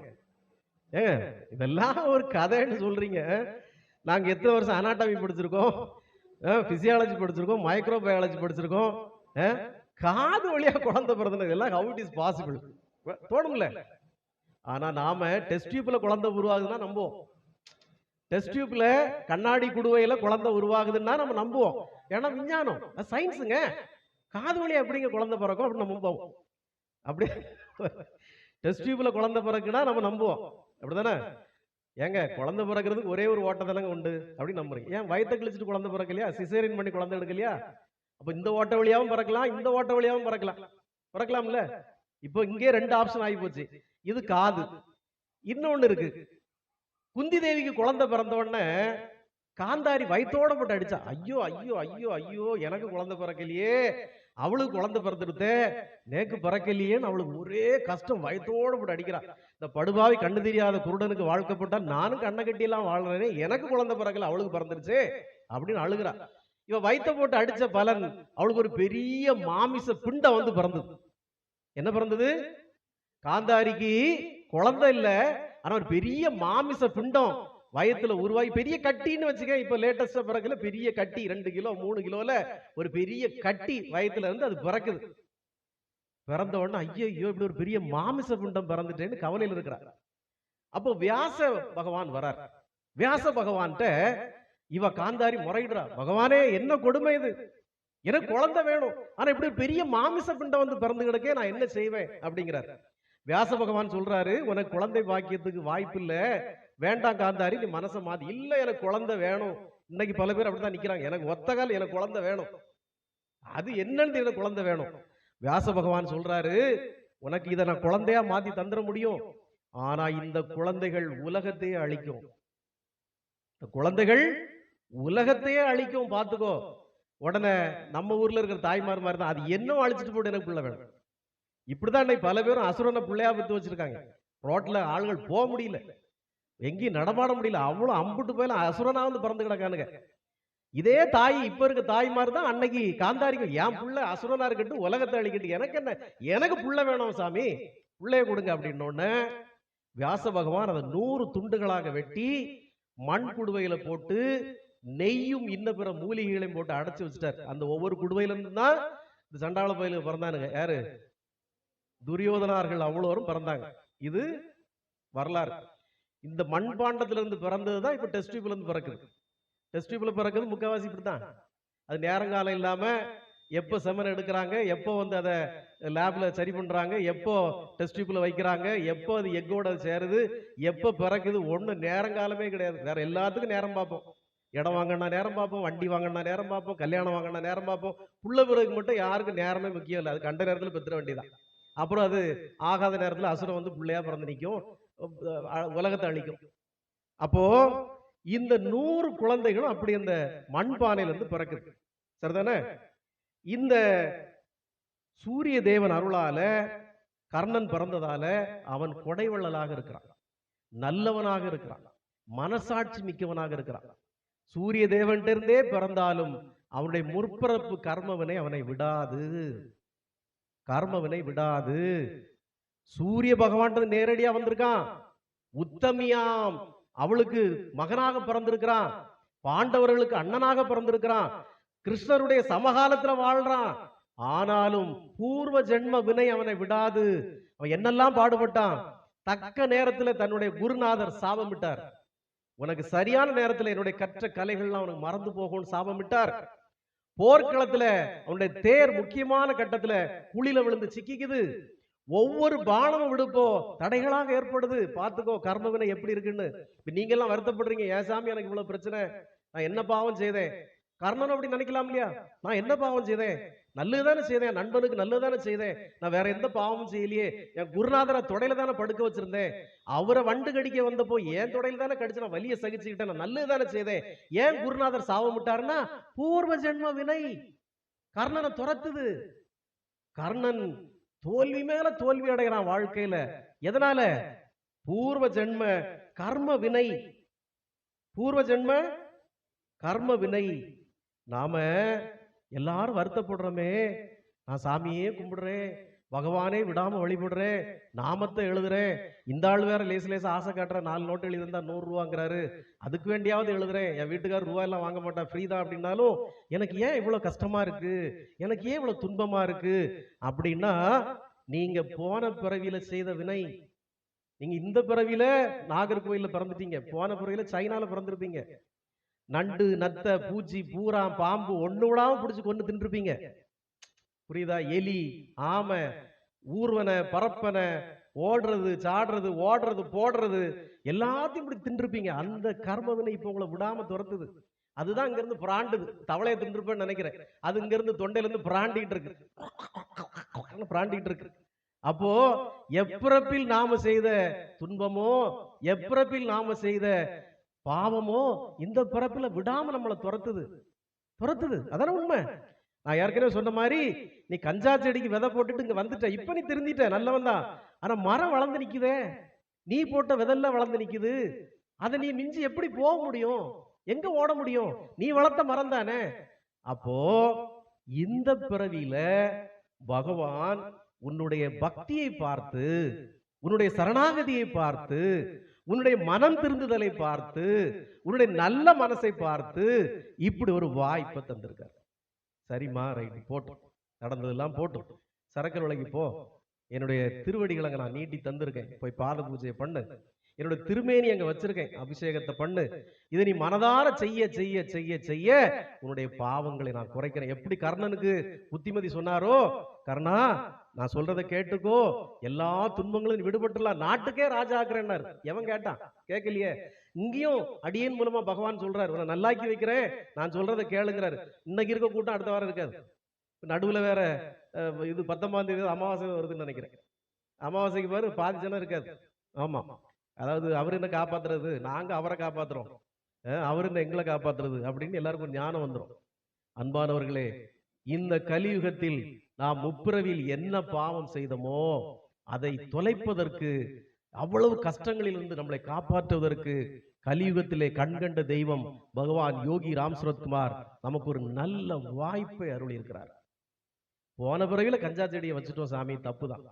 ஏங்க இதெல்லாம் ஒரு கதைன்னு சொல்றீங்க. நாங்க எத்தனை வருஷம் அனாட்டமி படிச்சிருக்கோம், பிசியாலஜி படிச்சிருக்கோம், மைக்ரோ பயாலஜி படிச்சிருக்கோம். காது வழியா குழந்தை பிறந்தது எல்லாம் how it is possible தோணும்ல. ஆனா நாம டெஸ்ட் டியூப்ல குழந்தை உருவாகுதுன்னா நம்புவோம். டெஸ்ட் டியூப்ல கண்ணாடி குடுவையில குழந்தை உருவாகுதுன்னா நம்ம நம்புவோம். ஏன்னா விஞ்ஞானம், சயின்ஸுங்க. காது வழியா எப்படிங்க குழந்தை பிறக்கும் அப்படின்னு நம்ம நம்புவோம். அப்படி டெஸ்ட் டியூப்ல குழந்தை பிறக்குன்னா நம்ம நம்புவோம். அப்படிதானே? ஏங்க குழந்தை பிறக்கிறதுக்கு ஒரே ஒரு ஓட்டை தானங்க உண்டு அப்படின்னு நம்புறீங்க. ஏன் வயித்தை கிழிச்சிட்டு குழந்தை பிறக்கலையா? சிசேரியன் பண்ணி குழந்தை எடுக்கலையா? அப்ப இந்த ஓட்ட வழியாவும் பிறக்கலாம், இந்த ஓட்ட வழியாவும் பிறக்கலாம்ல. இப்போ இங்கே 2 ஆப்ஷன் ஆகி போச்சு. இது காது. இன்னொன்னு இருக்கு. குந்தி தேவிக்கு குழந்தை பிறந்த உடனே காந்தாரி வயித்தோட போட்டு அடிச்சா. ஐயோ ஐயோ ஐயோ ஐயோ, எனக்கு குழந்தை பிறக்கலையே, அவளுக்கு குழந்தை பிறந்துடுதே, நேக்கு பிறக்கலையேன்னு அவளுக்கு ஒரே கஷ்டம், வயித்தோட போட்டு அடிக்கிறா. இந்த படுபாவி கண்ணு தெரியாத குருடனுக்கு வாழ்க்கப்பட்டா நானும் கண்ணை கட்டி எல்லாம் வாழ்றேனே, எனக்கு குழந்தை பிறக்கல, அவளுக்கு பிறந்துருச்சு அப்படின்னு அழுகிறா. இவ வயித்த போட்டு அடிச்ச பலன் அவளுக்கு ஒரு பெரிய மாமிச பிண்டம் வந்து பிறந்தது. என்ன பிறந்தது? காந்தாரிக்கு குழந்தை இல்ல, ஆனா ஒரு பெரிய மாமிச பிண்டம் வயத்துல உருவாகி பெரிய கட்டின்னு வச்சுக்க. இப்ப லேட்டஸ்டா பிறகுல பெரிய கட்டி 2 கிலோ 3 கிலோல ஒரு பெரிய கட்டி வயத்துல இருந்து அது பிறக்குது. பிறந்த உடனே ஐயோ இப்படி ஒரு பெரிய மாமிச பிண்டம் பிறந்துட்டேன்னு கவலையில் இருக்கிறார். அப்போ வியாச பகவான் வரார். வியாச பகவான்கிட்ட இவ காந்தாரி முறையிடுறா. பகவானே, என்ன கொடுமை இது, எனக்கு குழந்தை வேணும், ஆனா இப்படி பெரிய மாமிச பிண்டம் வந்து பிறந்து கிடக்கே, நான் என்ன செய்வேன் அப்படிங்கிறார். வியாச பகவான் சொல்றாரு, உனக்கு குழந்தை பாக்கியத்துக்கு வாய்ப்பு இல்ல, வேண்டாம் காந்தாரி, நீ மனசை மாத்தி. இல்ல, எனக்கு குழந்தை வேணும். இன்னைக்கு பல பேர் அப்படித்தான் நிக்கிறாங்க, எனக்கு ஒத்த கால், எனக்கு குழந்தை வேணும். அது என்னன்னு எனக்கு குழந்தை வேணும். வியாச பகவான் சொல்றாரு, உனக்கு இதை நான் குழந்தையா மாத்தி தந்துட முடியும், ஆனா இந்த குழந்தைகள் உலகத்தையே அழிக்கும். குழந்தைகள் உலகத்தையே அழிக்கும், பாத்துக்கோ. உடனே நம்ம ஊர்ல இருக்கிற தாய்மார் மாதிரி தான், அது என்ன அழிச்சிட்டு போட்டு எனக்கு பிள்ளை வேணும். இப்படிதான் இன்னைக்கு பல பேரும் அசுரனை பிள்ளையா வித்து வச்சிருக்காங்க. ரோட்ல ஆளுகள் போக முடியல, எங்கேயும் நடமாட முடியல, அவ்வளவு அம்புட்டு போயில அசுரனா வந்து பிறந்து கிடக்கானுங்க. இதே தாய் இப்ப இருக்க தாய்மார் தான் அன்னைக்கு காந்தாரிக்கு, என் புள்ள அசுரனா இருக்கட்டும், உலகத்தை அழிக்கட்டும், எனக்கு என்ன, எனக்கு புள்ள வேணும் சாமி, புள்ளைய கொடுங்க அப்படின்னு. வியாச பகவான் அதை 100 துண்டுகளாக வெட்டி மண் குடுவையில போட்டு நெய்யும் இன்ன பிற மூலிகைகளையும் போட்டு அடைச்சு வச்சுட்டார். அந்த ஒவ்வொரு குடுவையில இருந்து தான் இந்த சண்டாள பயிலுக்கு பிறந்தானுங்க. யாரு? துரியோதனார்கள் அவ்வளோரும் பிறந்தாங்க. இது வரலாறு. இந்த மண்பாண்டத்துல இருந்து பிறந்ததுதான் இப்ப டெஸ்ட் டியூப்ல இருந்து பிறக்குது. டெஸ்ட் டியூப்ல பிறக்குது முக்காவாசி இப்படித்தான். அது நேரங்காலம் இல்லாம எப்போ செமன் எடுக்கிறாங்க, எப்போ வந்து அதை லேப்ல சரி பண்றாங்க, எப்போ டெஸ்ட் டியூப்ல வைக்கிறாங்க, எப்போ அது எக்கோட சேருது, எப்போ பிறக்குது, ஒண்ணு நேரங்காலமே கிடையாது. வேற எல்லாத்துக்கும் நேரம் பார்ப்போம். இடம் வாங்கினா நேரம் பார்ப்போம், வண்டி வாங்கினா நேரம் பார்ப்போம், கல்யாணம் வாங்கினா நேரம் பார்ப்போம். புள்ள பிறகு மட்டும் யாருக்கும் நேரமே முக்கியம் இல்லை, அது கண்ட நேரத்தில் பெற்றுற வேண்டியதான். அப்புறம் அது ஆகாத நேரத்தில் அசுரம் வந்து பிள்ளையா பிறந்து நிற்கும், உலகத்தை அழிக்கும். அப்போ இந்த 100 குழந்தைகளும் அப்படி அந்த மண்பானையில இருந்து பிறக்குது. சரிதானே? இந்த சூரிய தேவன் அருளால கர்ணன் பிறந்ததால அவன் கொடைவள்ளலாக இருக்கிறான், நல்லவனாக இருக்கிறான், மனசாட்சி மிக்கவனாக இருக்கிறான். சூரிய தேவன்கிட்ட இருந்தே பிறந்தாலும் அவனுடைய முற்பிறப்பு கர்மவினை அவனை விடாது, கர்மவினை விடாது. சூரிய பகவான் நேரடியா வந்திருக்கான். உத்தமியாம் அவளுக்கு மகனாக பிறந்திருக்கிறான், பாண்டவர்களுக்கு அண்ணனாக பிறந்திருக்கிறான், கிருஷ்ணருடைய சமகாலத்துல வாழ்றான். ஆனாலும் பூர்வ ஜென்ம வினை அவனை விடாது. அவன் என்னெல்லாம் பாடுபட்டான். தக்க நேரத்துல தன்னுடைய குருநாதர் சாபமிட்டார். உனக்கு சரியான நேரத்துல என்னுடைய கற்ற கலைகள்லாம் அவனுக்கு மறந்து போகும்னு சாபமிட்டார். போர்க்களத்துல அவனுடைய தேர் முக்கியமான கட்டத்துல குழில விழுந்து சிக்கிக்குது. ஒவ்வொரு பானமும் விடுப்போ தடைகளாக ஏற்படுது. பாத்துக்கோ கர்மவினை எப்படி இருக்குன்னு. இப்ப நீங்க எல்லாம் வருத்தப்படுறீங்க, ஏன் சாமி எனக்கு இவ்வளவு பிரச்சனை, நான் என்ன பாவம் செய்தேன். கர்ணன் அப்படி நினைக்கலாம் இல்லையா, நான் என்ன பாவம் செய்தேன், நல்லதுதானே செய்தேன், நண்பனுக்கு நல்லதுதானே செய்தேன், நான் வேற எந்த பாவமும் செய்யலையே, என் குருநாதரை தொடையில தானே படுக்க வச்சிருந்தேன், அவரை வண்டு கடிக்க வந்தப்போ என் தொடையில தானே கடிச்சு நான் வலிய சகிச்சுக்கிட்டேன், நான் நல்லதுதானே செய்தேன், ஏன் குருநாதர் சாபமிட்டாருன்னா பூர்வ ஜென்ம வினை கர்ணனை துரத்துது. கர்ணன் தோல்வி மேல தோல்வி அடைகிறான் வாழ்க்கையில. எதனால? பூர்வ ஜென்ம கர்ம வினை, பூர்வ ஜென்ம கர்ம வினை. நாம எல்லாரும் வருத்தப்படுறோமே, நான் சாமியே கும்பிடுறேன், பகவானே விடாம வழிபடுறேன், நாமத்தை எழுதுறேன், இந்த ஆள் வேற லேசு லேசா ஆசை காட்டுற 4 நோட்டு எழுதிருந்தா 100 ரூபாங்கிறாரு, அதுக்கு வேண்டியாவது எழுதுறேன், என் வீட்டுக்காரர் ரூபாய் எல்லாம் வாங்க மாட்டா, ஃப்ரீ தான் அப்படின்னாலும் எனக்கு ஏன் இவ்வளவு கஷ்டமா இருக்கு, எனக்கு ஏன் இவ்வளவு துன்பமா இருக்கு அப்படின்னா நீங்க போன பிறவியில செய்த வினை. நீங்க இந்த பிறவியில நாகர்கோயில்ல பிறந்துட்டீங்க, போன பிறவியில சைனால பிறந்திருப்பீங்க. நண்டு, நத்தை, பூச்சி, பூரா, பாம்பு ஒண்ணு விடாம பிடிச்சு கொண்டு தின்றுப்பீங்க. புரியுதா? எலி, ஆமை, ஊர்வன, பரப்பன, ஓடுறது, சாடுறது, ஓடுறது, போடுறது எல்லாத்தையும் இப்படி தின்றுப்பீங்க. அந்த கர்மவினை இப்ப உங்களை விடாம துரத்துது. அதுதான் இங்க இருந்து பிராண்டுது. தவளையை தின்றுப்பேன்னு நினைக்கிறேன். அது இங்க இருந்து தொண்டையில இருந்து பிராண்டிட்டு இருக்கு, பிராண்டிட்டு இருக்கு. அப்போ எப்பிறப்பில் நாம செய்த துன்பமோ, எப்பிறப்பில் நாம செய்த பாவமோ இந்த பிறப்பில விடாம நம்மளை துரத்துது. அதான உண்மை. நான் ஏற்கனவே சொன்ன மாதிரி, நீ கஞ்சா செடிக்கு விதை போட்டுட்டு இங்க வந்துட்ட, இப்ப நீ திருந்திட்ட, நல்லவன் தான். ஆனா மரம் வளர்ந்து நிக்குதே, நீ போட்ட விதெல்லாம் வளர்ந்து நிக்குது. அதை நீ மிஞ்சி எப்படி போக முடியும்? எங்க ஓட முடியும்? நீ வளர்த்த மரம் தானே. அப்போ இந்த பிறவியில பகவான் உன்னுடைய பக்தியை பார்த்து, உன்னுடைய சரணாகதியை பார்த்து, உன்னுடைய மனம் திருந்துதலை பார்த்து, உன்னுடைய நல்ல மனசை பார்த்து இப்படி ஒரு வாய்ப்பை தந்திருக்கார். சரிம்மா, ரைட்டு, போட்டோம், நடந்ததெல்லாம் போட்டோம், சரக்கல் விலைக்கு போ, என்னுடைய திருவடிகளை நான் நீட்டி தந்திருக்கேன், போய் பாத பூஜையை பண்ணு, என்னுடைய திருமேனி அங்க வச்சிருக்கேன், அபிஷேகத்தை பண்ணு, இதை நீ மனதார செய்ய செய்ய செய்ய செய்ய உன்னுடைய பாவங்களை நான் குறைக்கிறேன். எப்படி கர்ணனுக்கு புத்திமதி சொன்னாரோ, கர்ணா நான் சொல்றதை கேட்டுக்கோ, எல்லா துன்பங்களும் விடுபட்டுலாம், நாட்டுக்கே ராஜா ஆக்குறேன்னாரு. எவன் கேட்டான்? கேட்கலையே. இங்கேயும் அடியேன் மூலமா பகவான் சொல்றாரு, உன்னை நல்லாக்கி வைக்கிறேன், நான் சொல்றதை கேளுங்கிறாரு. இன்னைக்கு இருக்க கூட்டம் அடுத்த வாரம் இருக்காது. நடுவுல வேற இது 19ஆம் தேதி அமாவாசை வருதுன்னு நினைக்கிறேன். அமாவாசைக்கு பாரு பாதி ஜனம் இருக்காது. ஆமா, அதாவது அவர் என்ன காப்பாத்துறது, நாங்க அவரை காப்பாத்துறோம், அவர் என்ன எங்களை காப்பாத்துறது அப்படின்னு எல்லாருக்கும் ஞானம் வந்துடும். அன்பானவர்களே, இந்த கலியுகத்தில் நாம் முப்பிறவில் என்ன பாவம் செய்தோமோ அதை தொலைப்பதற்கு, அவ்வளவு கஷ்டங்களிலிருந்து நம்மளை காப்பாற்றுவதற்கு கலியுகத்திலே கண்கண்ட தெய்வம் பகவான் யோகி ராம் சுரத்குமார் நமக்கு ஒரு நல்ல வாய்ப்பை அருளி இருக்கிறார். போன பிறவில கஞ்சா செடியை வச்சுட்டோம் சாமி, தப்புதான்.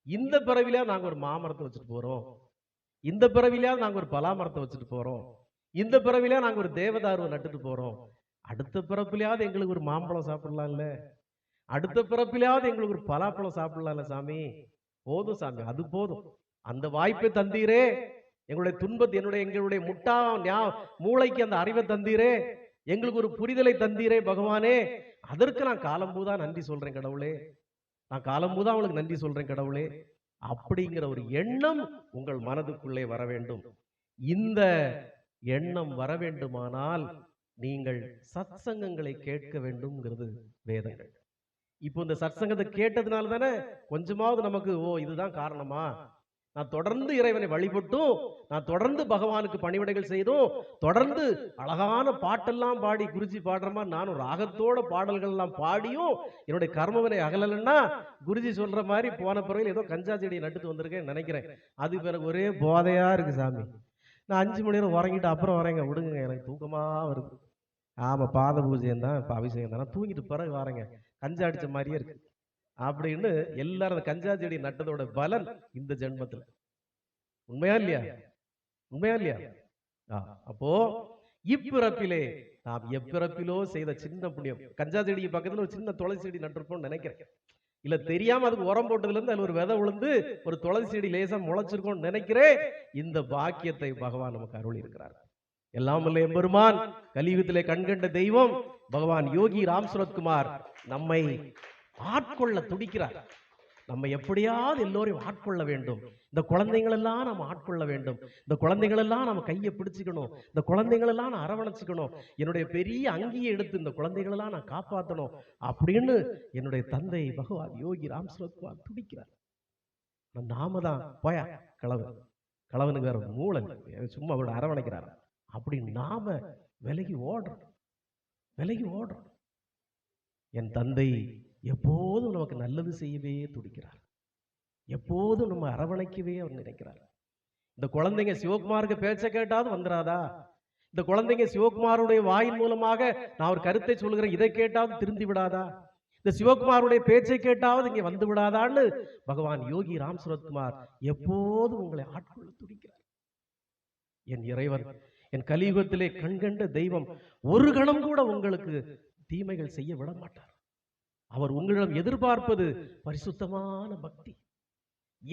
இந்த பிறவில நாங்க ஒரு மாமரத்தை வச்சுட்டு போறோம், இந்த பிறவில நாங்க ஒரு பலாமரத்தை வச்சுட்டு போறோம், இந்த பிறவில நாங்க ஒரு தேவதாருவை நட்டுட்டு போறோம். அடுத்த பிறப்பிலாவது எங்களுக்கு ஒரு மாம்பழம் சாப்பிடலாம்ல, அடுத்த பிறப்பிலாவது எங்களுக்கு ஒரு பலாப்பழம் சாப்பிடலாம்ல சாமி. போதும் சாமி, அது போதும். அந்த வாய்ப்பை தந்தீரே, எங்களுடைய துன்பத்தை, எங்களுடைய முட்டா மூளைக்கு அந்த அறிவை தந்தீரே, எங்களுக்கு ஒரு புரிதலை தந்தீரே பகவானே, அதற்கு நான் காலம்பூதா நன்றி சொல்றேன் கடவுளே, நான் காலம்பூதா அவங்களுக்கு நன்றி சொல்றேன் கடவுளே. அப்படிங்கிற ஒரு எண்ணம் உங்கள் மனதுக்குள்ளே வர வேண்டும். இந்த எண்ணம் வர வேண்டுமானால் நீங்கள் சத்சங்கங்களை கேட்க வேண்டும்ங்கிறது வேதங்கள். இப்போ இந்த சத்சங்கத்தை கேட்டதுனால தானே கொஞ்சமாவது நமக்கு, ஓ இதுதான் காரணமா, நான் தொடர்ந்து இறைவனை வழிபட்டும், நான் தொடர்ந்து பகவானுக்கு பணிவிடைகள் செய்தும், தொடர்ந்து அழகான பாட்டெல்லாம் பாடி, குருஜி பாடுறமா நானும் ராகத்தோட பாடல்கள் எல்லாம் பாடியும் என்னுடைய கர்மவினை அகலன்னா, குருஜி சொல்ற மாதிரி போன பிறகு ஏதோ கஞ்சா செடியை நட்டுட்டு வந்திருக்கேன் நினைக்கிறேன். அது பிறகு ஒரே போதையா இருக்கு சாமி, நான் 5 மணி நேரம் உறங்கிட்டு அப்புறம் வரேங்க, விடுங்க எனக்கு தூக்கமா வருது. ஆமா, பாத பூஜையம் தான், இப்ப அபிஷேகம் தான், தூங்கிட்டு பிறகு வரேங்க, கஞ்சா அடிச்ச மாதிரியே இருக்கு அப்படின்னு எல்லாரும் கஞ்சா செடி நட்டதோட பலன் இந்த ஜென்மத்துல. உண்மையா இல்லையா? உண்மையா இல்லையா? அப்போ இப்பிறப்பிலே நாம் எப்பிறப்பிலோ செய்த சின்ன புண்ணியம், கஞ்சா செடிக்கு பக்கத்துல ஒரு சின்ன துளசி செடி நட்டிருப்போம்னு நினைக்கிறேன். இல்ல தெரியாம அதுக்கு உரம் போட்டதுல இருந்து அதுல ஒரு விதை விழுந்து ஒரு துளசி செடி லேசா முளைச்சிருக்கோம்னு நினைக்கிறேன். இந்த பாக்கியத்தை பகவான் நமக்கு அருள் இருக்கிறார். எல்லாம் வல்ல எம்பெருமான், கலியுகத்திலே கண்கண்ட தெய்வம் பகவான் யோகி ராம் சுரத்குமார் நம்மை ஆட்கொள்ள துடிக்கிறார். நம்ம எப்படியாவது எல்லோரையும் ஆட்கொள்ள வேண்டும். இந்த குழந்தைங்களெல்லாம் நம்ம ஆட்கொள்ள வேண்டும். இந்த குழந்தைங்களெல்லாம் நம்ம கையை பிடிச்சிக்கணும். இந்த குழந்தைங்களெல்லாம் நான் அரவணைச்சிக்கணும். என்னுடைய பெரிய அங்கியை எடுத்து இந்த குழந்தைகளெல்லாம் நான் காப்பாற்றணும் அப்படின்னு என்னுடைய தந்தை பகவான் யோகி ராம் சுரத்குமார் துடிக்கிறார். நாம தான் போயா கலவனுக்கு வேற மூலன் சும்மா அவரோட அரவணைக்கிறார் அப்படி நாம விலகி ஓடுறோம். என் தந்தை எப்போதும் நமக்கு நல்லது செய்யவே துடிக்கிறார். எப்போதும் நம்ம அரவணைக்கவே அவர் நினைக்கிறார். இந்த குழந்தைங்க சிவகுமாருக்கு பேச்ச கேட்டாவது வந்துடாதா? இந்த குழந்தைங்க சிவகுமாருடைய வாயின் மூலமாக நான் ஒரு கருத்தை சொல்கிறேன், இதை கேட்டாவது திருந்தி விடாதா? இந்த சிவகுமாருடைய பேச்சை கேட்டாவது இங்கே வந்து விடாதான்னு பகவான் யோகி ராம் சுரத்குமார் எப்போதும் உங்களை ஆட்கொள்ள துடிக்கிறார். என் இறைவன், என் கலியுகத்திலே கண்கண்ட தெய்வம் ஒரு கணம் கூட உங்களுக்கு தீமைகள் செய்ய விட மாட்டார். அவர் உங்களிடம் எதிர்பார்ப்பது பரிசுத்தமான பக்தி.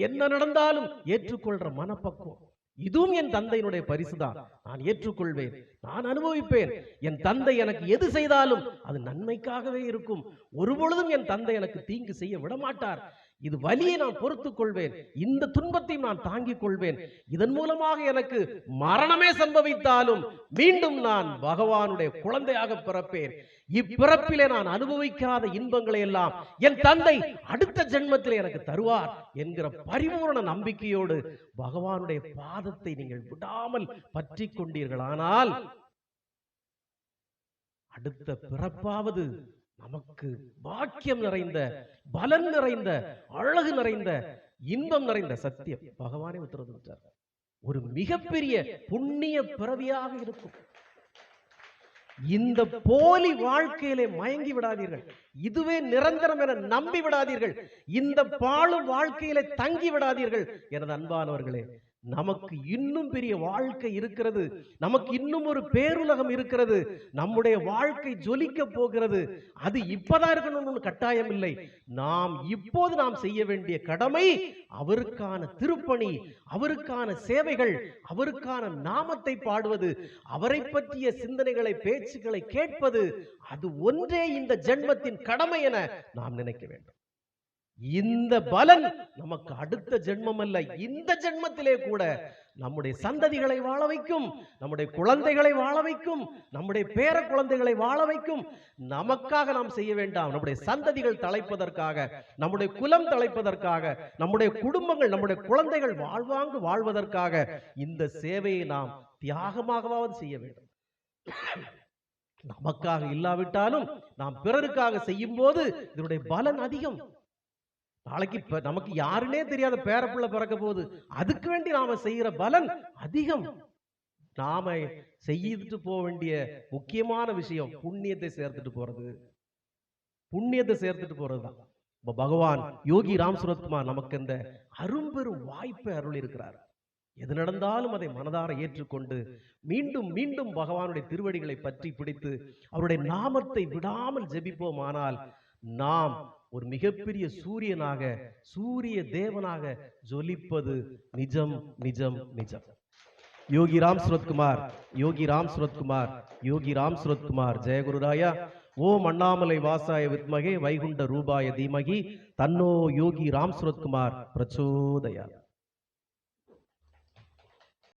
என்ன நடந்தாலும் ஏற்றுக்கொள்ற மனப்பக்குவம். இதுவும் என் தந்தையினுடைய பரிசுதான், நான் ஏற்றுக்கொள்வேன், நான் அனுபவிப்பேன். என் தந்தை எனக்கு எது செய்தாலும் அது நன்மைக்காகவே இருக்கும். ஒருபொழுதும் என் தந்தை எனக்கு தீங்கு செய்ய விடமாட்டார். இது வலியை நான் பொறுத்துக் கொள்வேன், இந்த துன்பத்தையும் நான் தாங்கிக் கொள்வேன். இதன் மூலமாக எனக்கு மரணமே சம்பவித்தாலும் மீண்டும் நான் பகவானுடைய குழந்தையாக பிறப்பேன். இப்பிறப்பிலே நான் அனுபவிக்காத இன்பங்களை எல்லாம் என் தந்தை அடுத்த ஜென்மத்திலே எனக்கு தருவார் என்கிற பரிபூரண நம்பிக்கையோடு பகவானுடைய பாதத்தை நீங்கள் விடாமல் பற்றி கொண்டீர்களானால் அடுத்த பிறப்பாவது நமக்கு பாக்கியம் நிறைந்த, பலன் நிறைந்த, அழகு நிறைந்த, இன்பம் நிறைந்த சத்தியம் பகவானே உத்தரவிட்டார். ஒரு மிகப்பெரிய புண்ணிய பிறவியாக இருக்கும். இந்த போலி வாழ்க்கையிலே மயங்கி விடாதீர்கள். இதுவே நிரந்தரம் என நம்பி விடாதீர்கள். இந்த பாழும் வாழ்க்கையிலே தங்கி விடாதீர்கள். எனது அன்பானவர்களே, நமக்கு இன்னும் பெரிய வாழ்க்கை இருக்கிறது. நமக்கு இன்னும் ஒரு பேருலகம் இருக்கிறது. நம்முடைய வாழ்க்கை ஜொலிக்க போகிறது. அது இப்பதான் இருக்கணும்னு கட்டாயம் இல்லை. நாம் இப்போது நாம் செய்ய வேண்டிய கடமை அவருக்கான திருப்பணி, அவருக்கான சேவைகள், அவருக்கான நாமத்தை பாடுவது, அவரை பற்றிய சிந்தனைகளை, பேச்சுக்களை கேட்பது. அது ஒன்றே இந்த ஜென்மத்தின் கடமை என நாம் நினைக்க வேண்டும். இந்த பலன் நமக்கு அடுத்த ஜென்மம் அல்ல, இந்த ஜென்மத்திலே கூட நம்முடைய சந்ததிகளை வாழ வைக்கும், நம்முடைய குழந்தைகளை வாழ வைக்கும், நம்முடைய பேர குழந்தைகளை வாழ வைக்கும். நமக்காக நாம் செய்ய வேண்டாம். நம்முடைய சந்ததிகள் தலைப்பதற்காக, நம்முடைய குலம் தலைப்பதற்காக, நம்முடைய குடும்பங்கள், நம்முடைய குழந்தைகள் வாழ்வாங்கு வாழ்வதற்காக இந்த சேவையை நாம் தியாகமாகவாவது செய்ய வேண்டும். நமக்காக இல்லாவிட்டாலும் நாம் பிறருக்காக செய்யும் போது இதனுடைய பலன் அதிகம். நாளைக்கு நமக்கு யாருன்னே தெரியாத பேரப்புள்ள பிறக்க போகுது, அதுக்கு வேண்டி நாம செய்யற பலன் அதிகம். நாம செய்துட்டு போக வேண்டிய முக்கியமான விஷயம் புண்ணியத்தை சேர்த்துட்டு போறது, புண்ணியத்தை சேர்த்துட்டு போறதுதான். பகவான் யோகி ராம் சுரத்குமார் நமக்கு இந்த அரும்பெரும் வாய்ப்பை அருள் இருக்கிறார். எது நடந்தாலும் அதை மனதார ஏற்றுக்கொண்டு மீண்டும் மீண்டும் பகவானுடைய திருவடிகளை பற்றி பிடித்து அவருடைய நாமத்தை விடாமல் ஜெபிப்போமானால் நாம் ஒரு மிகப்பெரிய சூரியனாக, சூரிய தேவனாக ஜொலிப்பது நிஜம் நிஜம் நிஜம். யோகி ராம் சுரத்குமார், யோகி ராம் சுரத்குமார், யோகி ராம் சுரத்குமார். ஜெயகுருராயா. ஓம் அண்ணாமலை வாசாய வித்மகே வைகுண்ட ரூபாய தீமகி தன்னோ யோகி ராம் சுரத்குமார் பிரச்சோதயா.